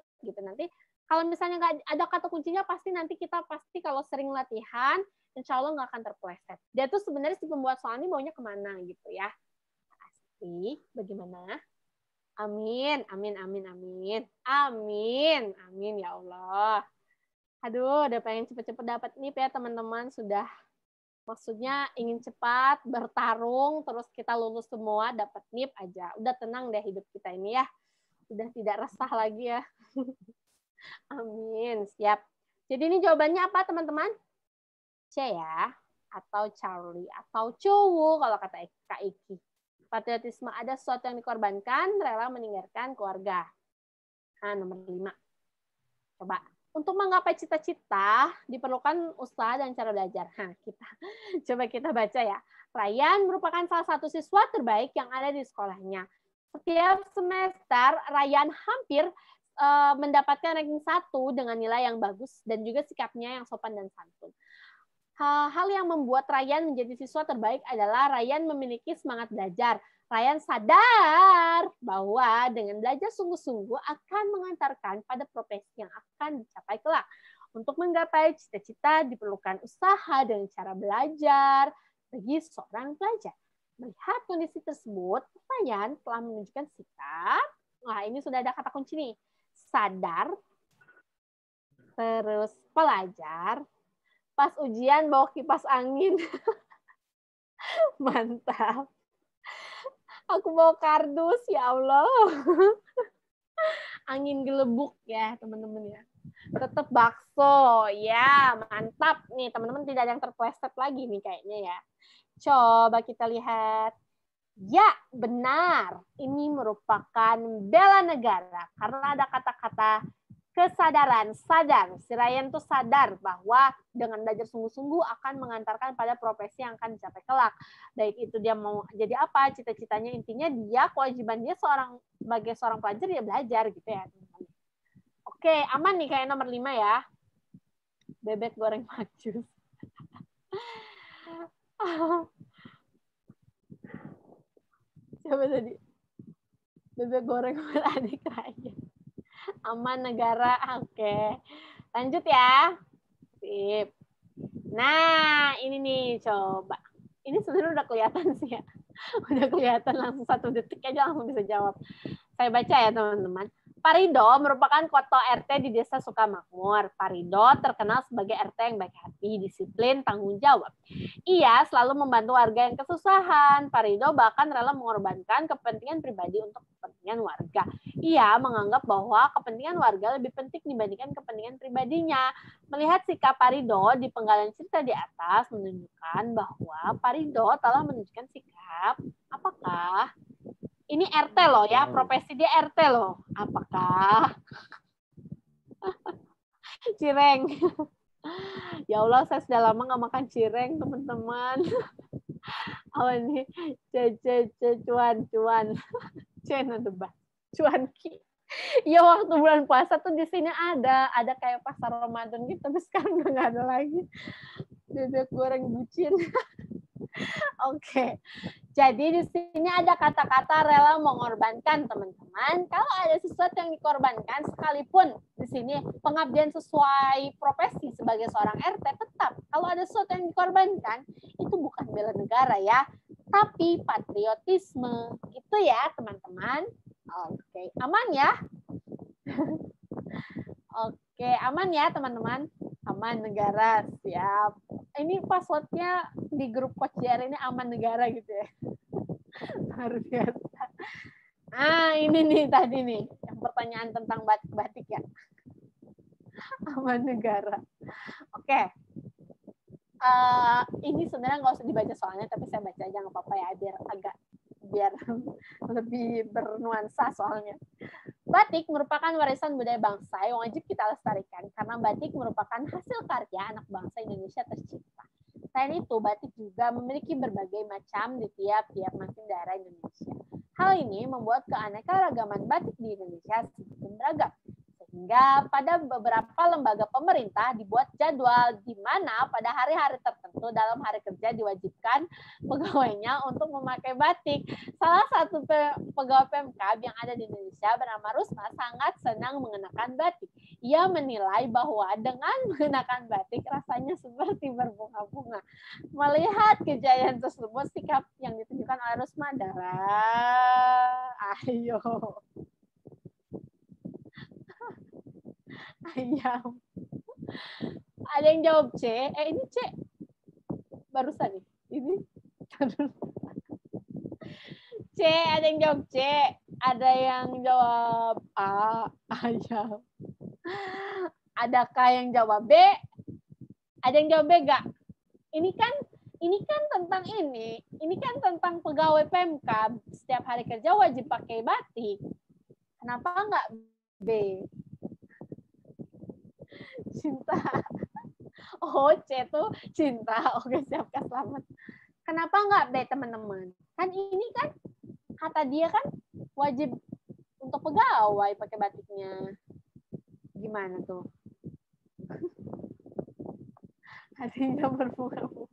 gitu. Nanti kalau misalnya nggak ada kata kuncinya, pasti nanti kita kalau sering latihan, insya Allah nggak akan terpeleset. Dia tuh sebenarnya si pembuat soal ini maunya kemana gitu ya. Pasti bagaimana? Amin ya Allah. Aduh, udah pengen cepet-cepet dapat NIP ya teman-teman. Sudah, maksudnya ingin cepat bertarung, terus kita lulus semua, dapat NIP aja. Udah tenang deh hidup kita ini ya. Udah tidak resah lagi ya. Amin, siap. Jadi ini jawabannya apa teman-teman? C ya, atau Charlie, atau Cowo kalau kata Kak Iki. Patriotisme, ada sesuatu yang dikorbankan, rela meninggalkan keluarga. Nomor 5. Coba. Untuk menggapai cita-cita diperlukan usaha dan cara belajar. Coba kita baca ya. Ryan merupakan salah satu siswa terbaik yang ada di sekolahnya. Setiap semester Ryan hampir mendapatkan ranking 1 dengan nilai yang bagus dan juga sikapnya yang sopan dan santun. Hal yang membuat Ryan menjadi siswa terbaik adalah Ryan memiliki semangat belajar. Ryan sadar bahwa dengan belajar sungguh-sungguh akan mengantarkan pada profesi yang akan dicapai kelak. Untuk menggapai cita-cita diperlukan usaha dan cara belajar bagi seorang pelajar. Melihat kondisi tersebut, Ryan telah menunjukkan sikap. Nah, ini sudah ada kata kunci nih. Sadar, terus pelajar, pas ujian bawa kipas angin. Mantap. Aku bawa kardus, ya Allah. Angin gelebuk ya, teman-teman ya. Tetap bakso, ya mantap. Nih, teman-teman tidak ada yang terpleset lagi nih kayaknya ya. Coba kita lihat. Ya, benar. Ini merupakan bela negara. Karena ada kata-kata kesadaran, sadar. Si Ryan tuh sadar bahwa dengan belajar sungguh-sungguh akan mengantarkan pada profesi yang akan dicapai kelak. Baik itu dia mau jadi apa, cita-citanya, intinya dia, kewajiban dia sebagai seorang pelajar, dia belajar gitu ya. Oke, aman nih kayak nomor 5 ya. Bebek goreng majus. Coba tadi. Bebek goreng adik Ryan. Aman negara, oke. Lanjut ya. Sip. Nah, ini nih, coba. Ini sebenarnya udah kelihatan sih ya. Udah kelihatan langsung 1 detik aja langsung bisa jawab. Saya baca ya teman-teman. Parido merupakan ketua RT di Desa Sukamakmur. Parido terkenal sebagai RT yang baik hati, disiplin, tanggung jawab. Ia selalu membantu warga yang kesusahan. Parido bahkan rela mengorbankan kepentingan pribadi untuk kepentingan warga. Ia menganggap bahwa kepentingan warga lebih penting dibandingkan kepentingan pribadinya. Melihat sikap Parido di penggalan cerita di atas menunjukkan bahwa Parido telah menunjukkan sikap apakah? Ini RT loh ya, profesi dia RT loh. Apakah? Cireng. Ya Allah, saya sudah lama nggak makan cireng, teman-teman. Oh ini, cuan. Cuanki. Ya waktu bulan puasa tuh di sini ada kayak pasar Ramadan gitu, tapi sekarang udah nggak ada lagi. Bebek goreng bucin. Oke. Jadi di sini ada kata-kata rela mengorbankan, teman-teman. Kalau ada sesuatu yang dikorbankan, sekalipun di sini pengabdian sesuai profesi sebagai seorang RT, tetap kalau ada sesuatu yang dikorbankan, itu bukan bela negara ya, tapi patriotisme. Itu ya, teman-teman. Oke, aman ya? Oke, aman ya, teman-teman? Aman negara, siap. Ini passwordnya di grup Coach JR ini aman negara gitu ya. Luar biasa. Ini nih tadi nih, yang pertanyaan tentang batik ya. Aman negara. Oke. Ini sebenarnya nggak usah dibaca soalnya, tapi saya baca aja nggak apa-apa ya, biar lebih bernuansa soalnya. Batik merupakan warisan budaya bangsa yang wajib kita lestarikan karena batik merupakan hasil karya anak bangsa Indonesia tercipta. Selain itu, batik juga memiliki berbagai macam di tiap-tiap macam daerah Indonesia. Hal ini membuat keanekaragaman batik di Indonesia semakin beragam. Sehingga pada beberapa lembaga pemerintah dibuat jadwal di mana pada hari-hari tertentu dalam hari kerja diwajibkan pegawainya untuk memakai batik. Salah satu pegawai Pemkab yang ada di Indonesia bernama Rusma sangat senang mengenakan batik. Ia menilai bahwa dengan mengenakan batik rasanya seperti berbunga-bunga. Melihat kejayaan tersebut, sikap yang ditunjukkan oleh Rusma adalah ayo ayam. Ada yang jawab C. Ini C. Barusan nih. Ini. C. Ada yang jawab C. Ada yang jawab A. Ayam. Adakah yang jawab B? Ada yang jawab B gak? Ini kan tentang ini. Ini kan tentang pegawai Pemkab. Setiap hari kerja wajib pakai batik. Kenapa nggak B? Cinta. Oh, C tuh cinta. Oke, siap, Kak, selamat. Kenapa nggak B, teman-teman? Kan ini kan kata dia kan wajib untuk pegawai pakai batiknya. Gimana tuh? Hatinya berbunga-bunga.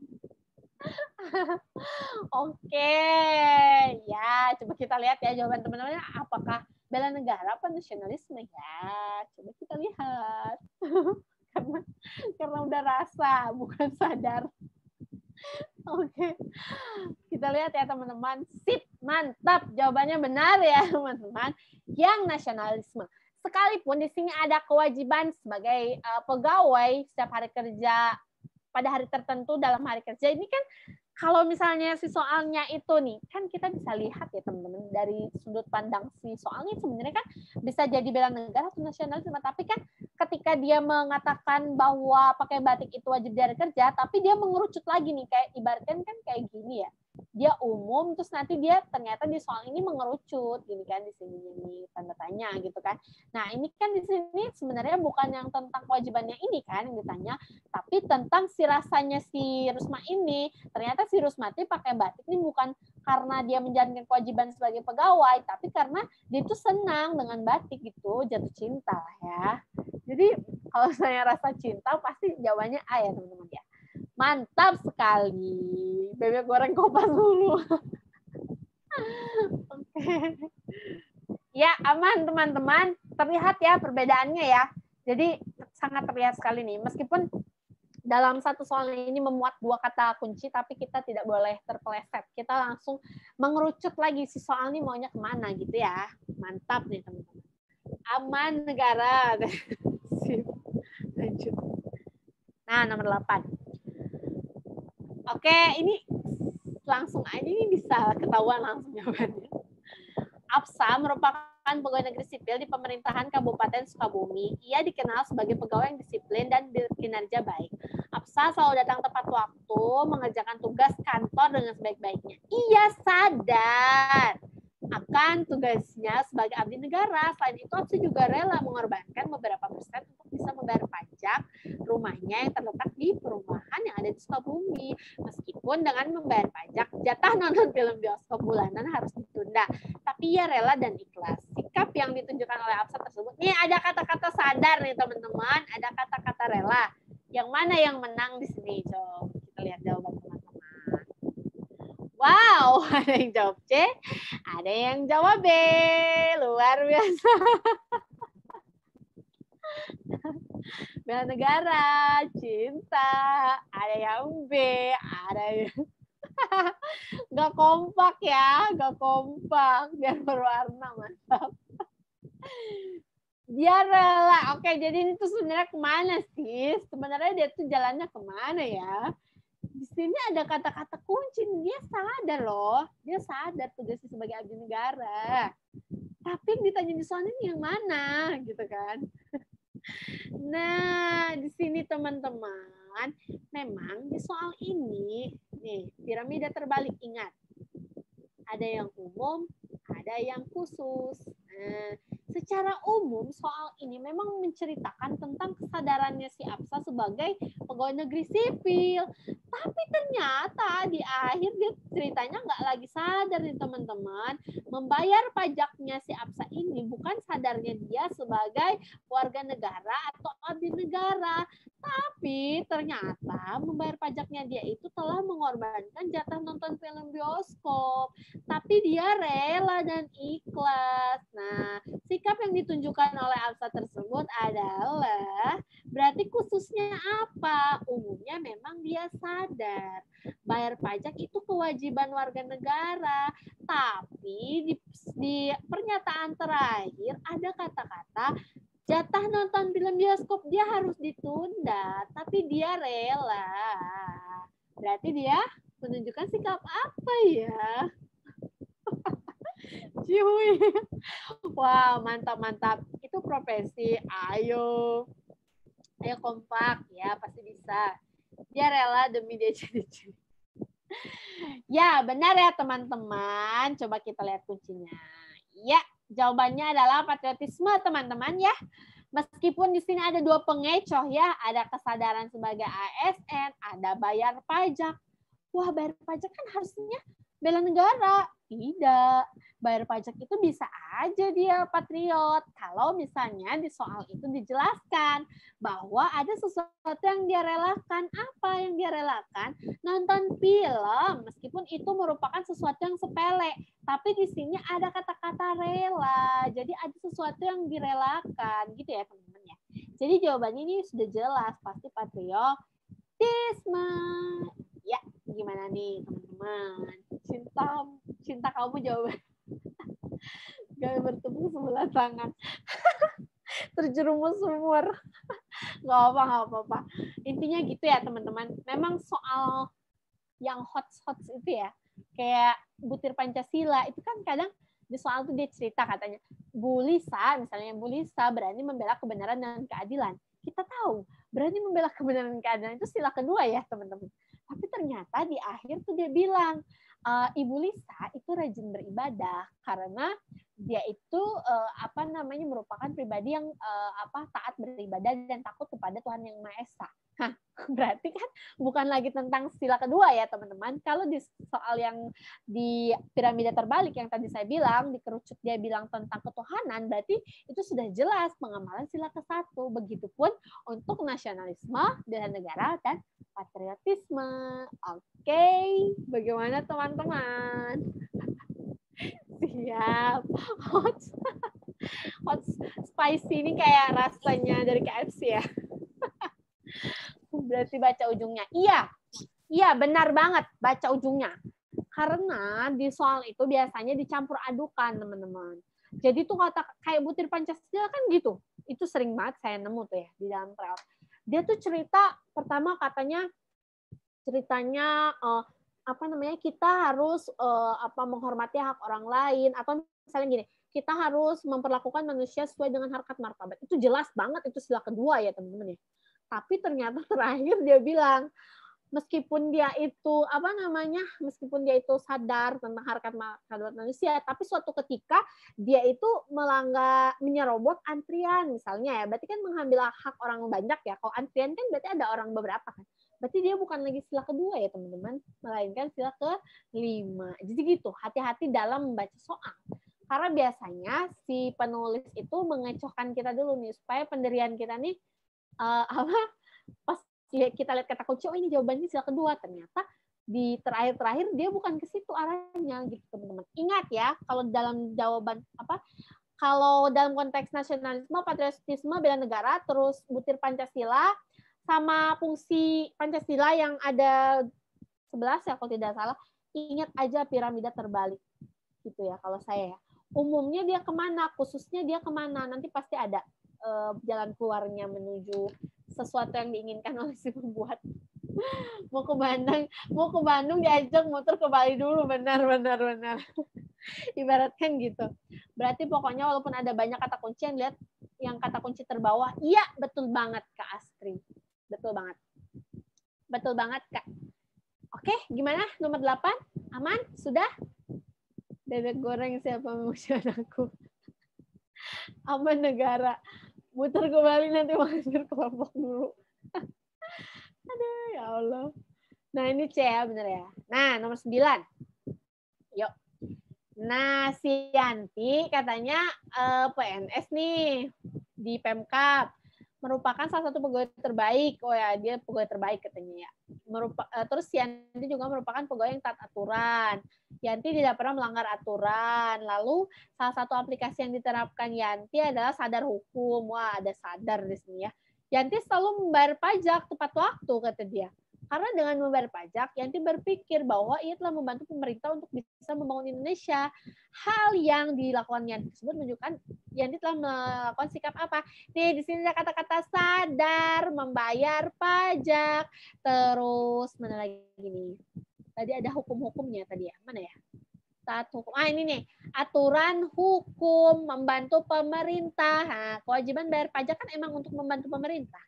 Oke, ya coba kita lihat ya jawaban teman-teman. Apakah bela negara apa nasionalisme ya? Coba kita lihat. karena udah rasa, bukan sadar. Oke, kita lihat ya teman-teman. Sip, mantap. Jawabannya benar ya teman-teman. Yang nasionalisme. Sekalipun di sini ada kewajiban sebagai pegawai setiap hari kerja pada hari tertentu dalam hari kerja, ini kan kalau misalnya si soalnya itu nih, kan kita bisa lihat ya teman-teman dari sudut pandang si soalnya sebenarnya kan bisa jadi bela negara atau nasionalisme, tapi kan ketika dia mengatakan bahwa pakai batik itu wajib di hari kerja, tapi dia mengerucut lagi nih, kayak ibaratkan kan kayak gini ya, dia umum terus nanti dia ternyata di soal ini mengerucut gini kan, di sini nih tanda tanya gitu kan. Nah ini kan di sini sebenarnya bukan yang tentang kewajibannya ini kan yang ditanya, tapi tentang si rasanya si Rusma ini. Ternyata si Rusmati pakai batik ini bukan karena dia menjalankan kewajiban sebagai pegawai, tapi karena dia itu senang dengan batik gitu, jatuh cinta lah ya. Jadi kalau saya rasa cinta pasti jawabannya A ya teman-teman ya. Mantap sekali. Bebek goreng kopas dulu. Oke. Ya, aman teman-teman. Terlihat ya perbedaannya ya. Jadi sangat terlihat sekali nih. Meskipun dalam satu soal ini memuat 2 kata kunci, tapi kita tidak boleh terpeleset. Kita langsung mengerucut lagi si soal ini maunya kemana gitu ya. Mantap nih teman-teman. Aman negara. Lanjut. Nah, nomor 8. Oke, ini langsung aja ini bisa ketahuan langsung jawabannya. Absa merupakan pegawai negeri sipil di pemerintahan Kabupaten Sukabumi. Ia dikenal sebagai pegawai yang disiplin dan berkinerja baik. Absa selalu datang tepat waktu, mengerjakan tugas kantor dengan sebaik-baiknya. Ia sadar akan tugasnya sebagai abdi negara. Selain itu, Absa juga rela mengorbankan beberapa persen untuk bisa membayar pajak rumahnya yang terletak di perumahan yang ada di Sukabumi. Meskipun dengan membayar pajak, jatah nonton film bioskop bulanan harus ditunda. Tapi ia rela dan ikhlas. Sikap yang ditunjukkan oleh Absa tersebut. Nih ada kata-kata sadar nih teman-teman, ada kata-kata rela. Yang mana yang menang di sini? Coba kita lihat jawaban teman-teman. Wow, ada yang jawab C, ada yang jawab B. Luar biasa. Bela negara, cinta, ada yang B, ada yang gak kompak ya, gak kompak, biar berwarna, mantap. Dia rela. Oke, jadi ini tuh sebenarnya kemana sih? Sebenarnya dia tuh jalannya kemana ya? Di sini ada kata-kata kunci. Dia sadar loh. Dia sadar tugasnya sebagai abdi negara. Tapi yang ditanya di soal ini yang mana? Gitu kan. Nah, di sini teman-teman. teman-teman, memang di soal ini, nih, piramida terbalik, ingat. Ada yang umum, ada yang khusus. Nah, secara umum soal ini memang menceritakan tentang kesadarannya si Absa sebagai pegawai negeri sipil. Tapi ternyata di akhir dia ceritanya nggak lagi sadar nih teman-teman. Membayar pajaknya si Absa ini bukan sadarnya dia sebagai warga negara atau abdi negara. Tapi ternyata membayar pajaknya dia itu telah mengorbankan jatah nonton film bioskop. Tapi dia rela dan ikhlas. Nah, sikap yang ditunjukkan oleh Absa tersebut adalah berarti khususnya apa? Umumnya memang dia sadar. Bayar pajak itu kewajiban warga negara. Tapi di pernyataan terakhir ada kata-kata jatah nonton film bioskop dia harus ditunda, tapi dia rela. Berarti dia menunjukkan sikap apa ya? Cuy. Wow, mantap-mantap. Itu profesi. Ayo kompak ya, pasti bisa. Dia rela demi dia jadi. Ya, benar ya teman-teman. Coba kita lihat kuncinya. Ya, jawabannya adalah patriotisme teman-teman ya. Meskipun di sini ada dua pengecoh ya, ada kesadaran sebagai ASN, ada bayar pajak. Wah, bayar pajak kan harusnya bela negara. Tidak. Bayar pajak itu bisa aja dia patriot. Kalau misalnya di soal itu dijelaskan bahwa ada sesuatu yang dia relakan. Apa yang dia relakan? Nonton film, meskipun itu merupakan sesuatu yang sepele. Tapi di sini ada kata-kata rela. Jadi ada sesuatu yang direlakan. Gitu ya teman-teman ya. Jadi jawabannya ini sudah jelas. Pasti patriotisme. Ya, gimana nih teman-teman? Cinta kamu jawaban. Gak bertemu sebelah tangan. Terjerumus sumur. Gak apa-apa. Intinya gitu ya teman-teman. Memang soal yang hot-hot itu ya. Kayak butir Pancasila. Itu kan kadang di soal itu dia cerita katanya. Bu Lisa berani membela kebenaran dan keadilan. Kita tahu, berani membela kebenaran dan keadilan itu sila kedua ya teman-teman. Tapi ternyata di akhir tuh dia bilang, Ibu Lisa itu rajin beribadah karena dia itu merupakan pribadi yang taat beribadah dan takut kepada Tuhan Yang Maha Esa. Berarti kan bukan lagi tentang sila kedua ya teman-teman. Kalau di soal yang di piramida terbalik yang tadi saya bilang, di kerucut dia bilang tentang ketuhanan, berarti itu sudah jelas pengamalan sila ke-1. Begitupun untuk nasionalisme, bela negara, dan patriotisme. Oke, bagaimana teman-teman? Siap. Hot spicy ini kayak rasanya dari KFC ya. Berarti baca ujungnya. Iya, benar banget baca ujungnya. Karena di soal itu biasanya dicampur adukan, teman-teman. Jadi tuh kata kayak butir Pancasila kan gitu. Itu sering banget saya nemu tuh ya di dalam tryout. Dia tuh cerita pertama ceritanya kita harus menghormati hak orang lain, atau misalnya gini, kita harus memperlakukan manusia sesuai dengan harkat martabat. Itu jelas banget, itu sila kedua ya teman-teman ya. Tapi ternyata terakhir dia bilang, meskipun dia itu sadar tentang harkat martabat manusia, tapi suatu ketika dia itu menyerobot antrian misalnya ya, berarti kan mengambil hak orang banyak ya. Kalau antrian kan berarti ada orang beberapa kan. Berarti dia bukan lagi sila kedua ya teman-teman, melainkan sila ke-5. Jadi gitu, hati-hati dalam membaca soal. Karena biasanya si penulis itu mengecohkan kita dulu nih, supaya pendirian kita nih pas kita lihat kata kunci, oh ini jawabannya sila kedua, ternyata di terakhir dia bukan ke situ arahnya gitu teman-teman. Ingat ya, kalau dalam kalau dalam konteks nasionalisme, patriotisme, bela negara, terus butir Pancasila, sama fungsi Pancasila yang ada 11 ya kalau tidak salah, ingat aja piramida terbalik gitu ya kalau saya ya. Umumnya dia kemana, khususnya dia kemana, nanti pasti ada jalan keluarnya menuju sesuatu yang diinginkan oleh si pembuat. Mau ke Bandung diajak motor ke Bali dulu, benar. Ibaratkan gitu. Berarti pokoknya walaupun ada banyak kata kunci, yang lihat yang kata kunci terbawah, iya betul banget Kak Astri. Betul banget. Betul banget, Kak. Oke, gimana? Nomor 8? Aman? Sudah? Bebek goreng siapa mengusir anakku? Aman negara. Muter kembali nanti masuk kelompok dulu. Aduh, ya Allah. Nah, ini C ya, bener ya. Nah, nomor 9. Yuk. Nah, si Yanti katanya PNS nih di Pemkab. Merupakan salah satu pegawai terbaik. Oh ya, dia pegawai terbaik katanya ya. Terus Yanti juga merupakan pegawai yang taat aturan. Yanti tidak pernah melanggar aturan. Lalu salah satu aplikasi yang diterapkan Yanti adalah Sadar Hukum. Wah, ada Sadar di sini ya. Yanti selalu membayar pajak tepat waktu, kata dia. Karena dengan membayar pajak, Yanti berpikir bahwa ia telah membantu pemerintah untuk bisa membangun Indonesia. Hal yang dilakukan Yanti tersebut menunjukkan Yanti telah melakukan sikap apa? Nih, di sini ada kata-kata sadar, membayar pajak, terus mana lagi nih? Tadi ada hukum-hukumnya tadi ya, mana ya? Taat hukum. Ah, ini nih, aturan hukum, membantu pemerintah. Nah, kewajiban bayar pajak kan emang untuk membantu pemerintah.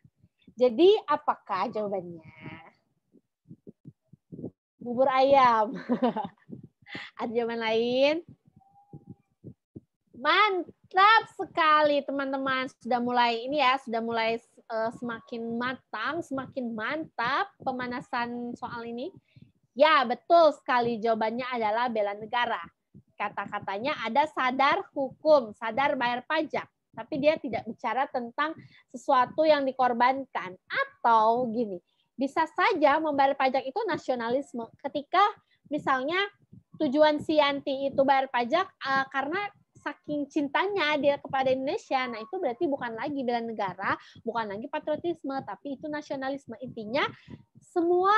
Jadi, apakah jawabannya? Bubur ayam. Ada jawaban lain? Mantap sekali teman-teman. Sudah mulai ini ya, sudah mulai semakin matang, semakin mantap pemanasan soal ini. Ya, betul sekali. Jawabannya adalah bela negara. Kata-katanya ada sadar hukum, sadar bayar pajak. Tapi dia tidak bicara tentang sesuatu yang dikorbankan. Atau gini, bisa saja membayar pajak itu nasionalisme. Ketika misalnya tujuan si Yanti itu bayar pajak karena saking cintanya dia kepada Indonesia, nah itu berarti bukan lagi bela negara, bukan lagi patriotisme, tapi itu nasionalisme. Intinya semua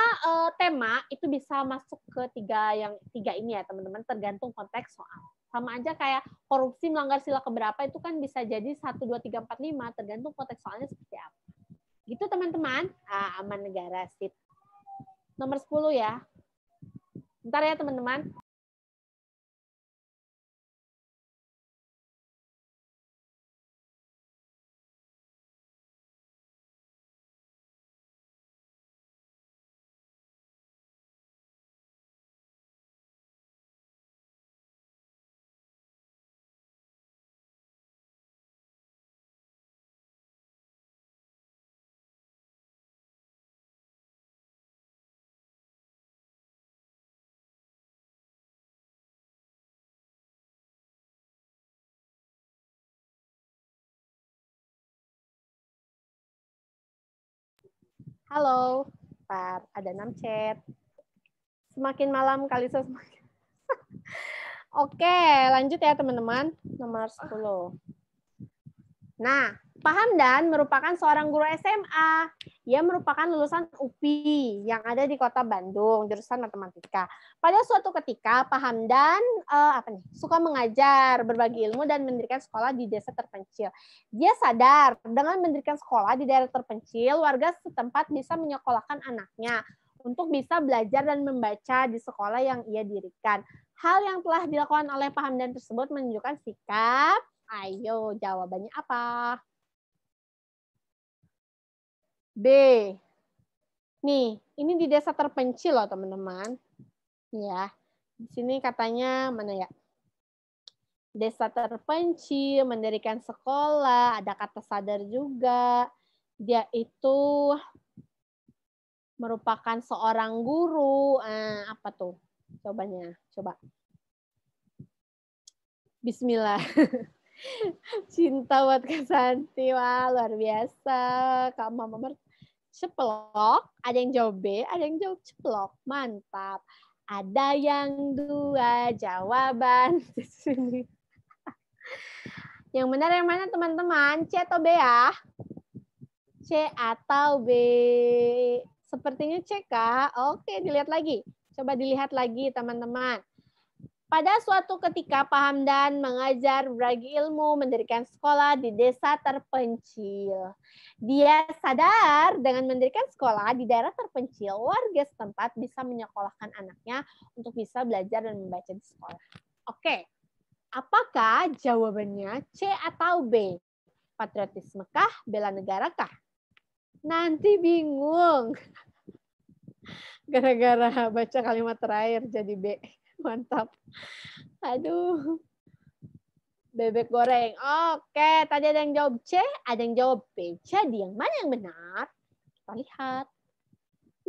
tema itu bisa masuk ke tiga ini ya teman-teman, tergantung konteks soal. Sama aja kayak korupsi melanggar sila keberapa itu kan bisa jadi 1, 2, 3, 4, 5, tergantung konteks soalnya seperti apa. Gitu teman-teman. Aman negara, sip. Nomor 10 ya. Bentar ya teman-teman. Halo, Pak, ada 6 chat. Semakin malam kali semakin. Oke, lanjut ya teman-teman. Nomor 10. Nah, Pak Hamdan merupakan seorang guru SMA. Ia merupakan lulusan UPI yang ada di Kota Bandung, jurusan matematika. Pada suatu ketika, Pak Hamdan suka mengajar, berbagi ilmu, dan mendirikan sekolah di desa terpencil. Dia sadar dengan mendirikan sekolah di daerah terpencil, warga setempat bisa menyekolahkan anaknya untuk bisa belajar dan membaca di sekolah yang ia dirikan. Hal yang telah dilakukan oleh Pak Hamdan tersebut menunjukkan sikap. Ayo, jawabannya apa? B. Nih, ini di desa terpencil loh, teman-teman. Ya, di sini katanya mana ya? Desa terpencil, mendirikan sekolah, ada kata sadar juga. Dia itu merupakan seorang guru. Apa tuh? Cobanya, coba. Bismillah. Cinta buat Kak Santi, wah luar biasa. Kak Mama ceplok, ada yang jawab B, ada yang jawab ceplok. Mantap. Ada yang 2 jawaban di sini. Yang benar yang mana teman-teman? C atau B ya? C atau B? Sepertinya C, Kak. Oke, dilihat lagi. Coba dilihat lagi teman-teman. Pada suatu ketika Pak Hamdan mengajar, berbagi ilmu, mendirikan sekolah di desa terpencil. Dia sadar dengan mendirikan sekolah di daerah terpencil, warga setempat bisa menyekolahkan anaknya untuk bisa belajar dan membaca di sekolah. Oke, apakah jawabannya C atau B? Patriotisme kah? Bela negara kah? Nanti bingung. Gara-gara baca kalimat terakhir jadi B. Mantap. Aduh. Bebek goreng. Oke, tadi ada yang jawab C, ada yang jawab B. Jadi yang mana yang benar? Kita lihat.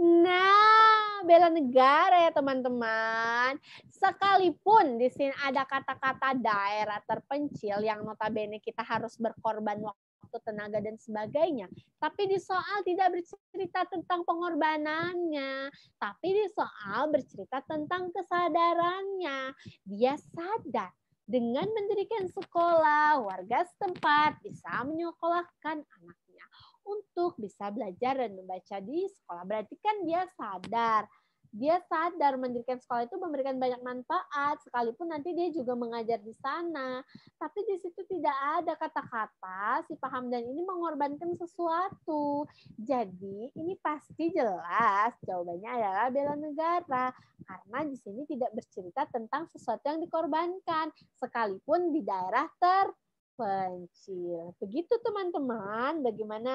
Nah, bela negara ya teman-teman. Sekalipun di sini ada kata-kata daerah terpencil yang notabene kita harus berkorban waktu, tenaga, dan sebagainya. Tapi di soal tidak bercerita tentang pengorbanannya. Tapi di soal bercerita tentang kesadarannya. Dia sadar dengan mendirikan sekolah, warga setempat bisa menyekolahkan anaknya untuk bisa belajar dan membaca di sekolah. Berarti kan dia sadar. Dia sadar mendirikan sekolah itu memberikan banyak manfaat, sekalipun nanti dia juga mengajar di sana. Tapi di situ tidak ada kata-kata si Pak Hamdan ini mengorbankan sesuatu. Jadi ini pasti jelas jawabannya adalah bela negara. Karena di sini tidak bercerita tentang sesuatu yang dikorbankan, sekalipun di daerah terpencil. Begitu teman-teman, bagaimana?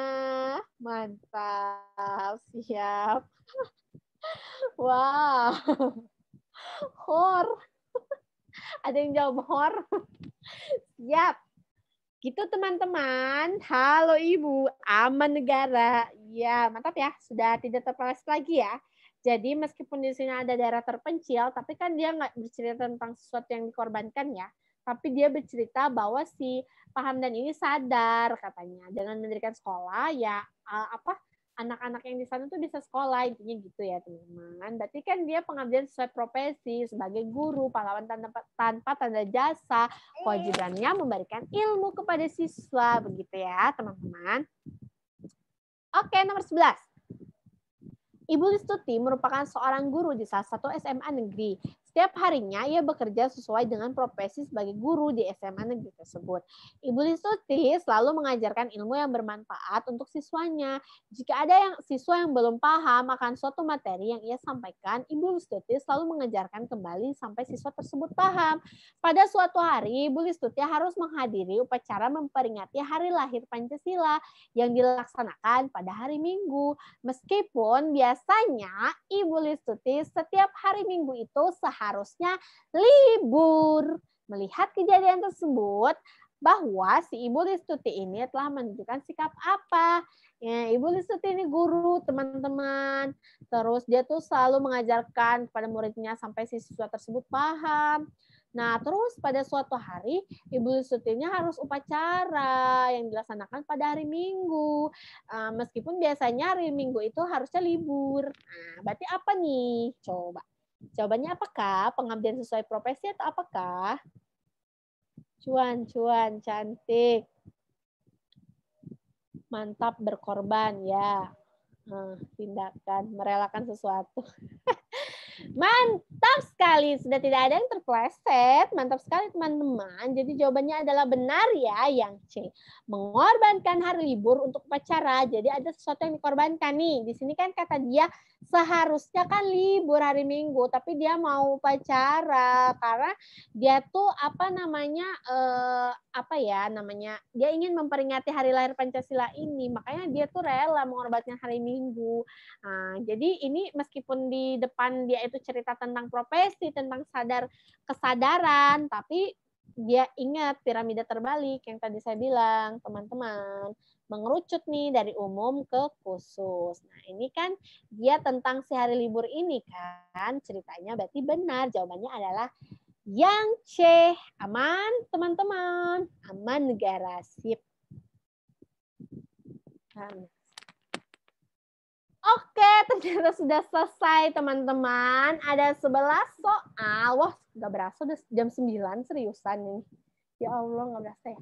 Mantap, siap. Wow, hor. Ada yang jawab hor? Siap. Gitu teman-teman. Halo Ibu, aman negara. Ya, mantap ya. Sudah tidak terpeleset lagi ya. Jadi meskipun di sini ada daerah terpencil, tapi kan dia nggak bercerita tentang sesuatu yang dikorbankan ya. Tapi dia bercerita bahwa si Pak Hamdan ini sadar katanya dengan mendirikan sekolah ya anak-anak yang di sana tuh bisa sekolah, intinya gitu ya teman-teman. Berarti kan dia pengabdian sesuai profesi sebagai guru, pahlawan tanpa tanda jasa, kewajibannya memberikan ilmu kepada siswa, begitu ya teman-teman. Oke, nomor 11. Ibu Listuti merupakan seorang guru di salah satu SMA negeri. Setiap harinya ia bekerja sesuai dengan profesi sebagai guru di SMA negeri tersebut. Ibu Listuti selalu mengajarkan ilmu yang bermanfaat untuk siswanya. Jika ada siswa yang belum paham akan suatu materi yang ia sampaikan, Ibu Listuti selalu mengajarkan kembali sampai siswa tersebut paham. Pada suatu hari, Ibu Listuti harus menghadiri upacara memperingati Hari Lahir Pancasila yang dilaksanakan pada hari Minggu. Meskipun biasanya Ibu Listuti setiap hari Minggu itu seharusnya libur. Melihat kejadian tersebut, bahwa si Ibu Listuti ini telah menunjukkan sikap apa? Ya, Ibu Listuti ini guru, teman-teman. Terus dia tuh selalu mengajarkan kepada muridnya sampai si siswa tersebut paham. Nah, terus pada suatu hari, Ibu Listuti-nya harus upacara yang dilaksanakan pada hari Minggu. Meskipun biasanya hari Minggu itu harusnya libur. Nah, berarti apa nih? Coba. Jawabannya apakah? Pengabdian sesuai profesi atau apakah? Cuan, cantik. Mantap, berkorban, ya. Tindakan, merelakan sesuatu. Mantap sekali, sudah tidak ada yang terpleset. Mantap sekali teman-teman. Jadi jawabannya adalah benar ya, yang C. Mengorbankan hari libur untuk upacara. Jadi ada sesuatu yang dikorbankan nih. Di sini kan kata dia seharusnya kan libur hari Minggu, tapi dia mau upacara karena dia tuh dia ingin memperingati hari lahir Pancasila ini. Makanya dia tuh rela mengorbankan hari Minggu. Nah, jadi ini meskipun di depan dia itu cerita tentang profesi, tentang kesadaran, tapi dia ingat piramida terbalik yang tadi saya bilang, teman-teman. Mengerucut nih dari umum ke khusus. Nah, ini kan dia tentang si hari libur ini kan, ceritanya berarti benar. Jawabannya adalah yang C. Aman, teman-teman. Aman negara. Sip. Oke, ternyata sudah selesai teman-teman. Ada 11 soal. Wah, nggak berasa udah jam 9 seriusan nih. Ya Allah, nggak berasa ya.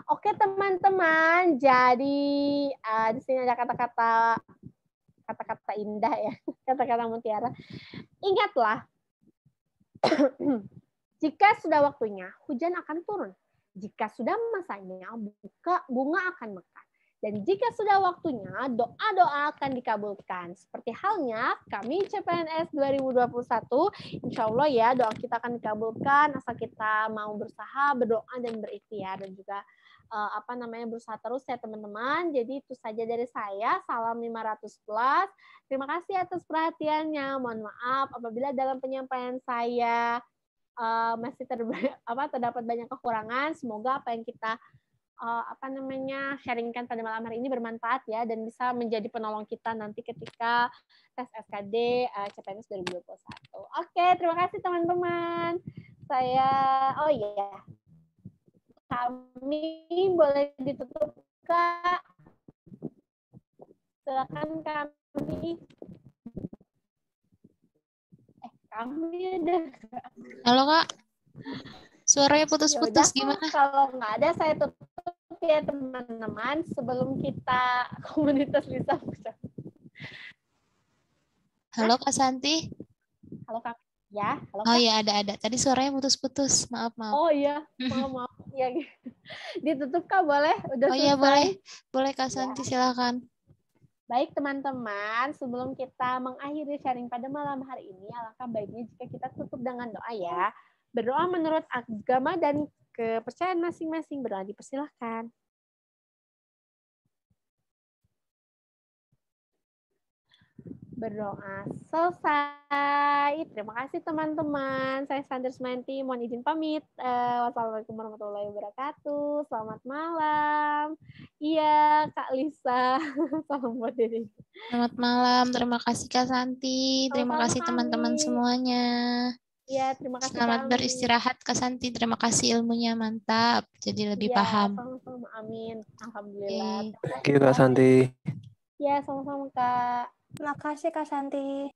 Oke teman-teman, jadi di sini ada kata-kata indah ya, kata-kata mutiara. Ingatlah, jika sudah waktunya, hujan akan turun. Jika sudah masanya, bunga akan mekar. Dan jika sudah waktunya, doa-doa akan dikabulkan. Seperti halnya kami CPNS 2021, insya Allah ya doa kita akan dikabulkan asal kita mau berusaha, berdoa, dan berikhtiar. Dan juga berusaha terus ya teman-teman. Jadi itu saja dari saya. Salam 500 plus. Terima kasih atas perhatiannya. Mohon maaf apabila dalam penyampaian saya masih terdapat banyak kekurangan. Semoga apa yang kita sharingkan pada malam hari ini bermanfaat ya dan bisa menjadi penolong kita nanti ketika tes SKD CPNS 2021. Oke, terima kasih teman-teman. Kami boleh ditutup, Kak. Silakan kami. Kami udah. Halo Kak, suaranya putus-putus gimana? Kalau nggak ada saya tutup ya teman-teman sebelum kita komunitas Lisa. Halo Kak Santi. Halo Kak. Ya, halo Kak. Oh iya ada. Tadi suaranya putus-putus. Maaf. Oh iya, maaf. Ya, ditutup Kak boleh? Udah oh selesai. Iya boleh Kak Santi silakan. Baik teman-teman, sebelum kita mengakhiri sharing pada malam hari ini, alangkah baiknya jika kita tutup dengan doa ya. Berdoa menurut agama dan kepercayaan masing-masing. Berdoa dipersilahkan. Berdoa selesai. Terima kasih teman-teman. Saya Sandra Semanti, mohon izin pamit. Wassalamualaikum warahmatullahi wabarakatuh. Selamat malam. Iya, Kak Lisa. Salam buat diri. Selamat malam. Terima kasih Kak Santi. Terima Sama-sama kasih teman-teman kami. semuanya. Iya, terima kasih Selamat kami. beristirahat Kak Santi. Terima kasih ilmunya mantap. Jadi lebih paham. Sama-sama. Amin. Alhamdulillah. Okay. Thank you Kak Santi. Ya, sama-sama Kak. Terima kasih Kak Santi.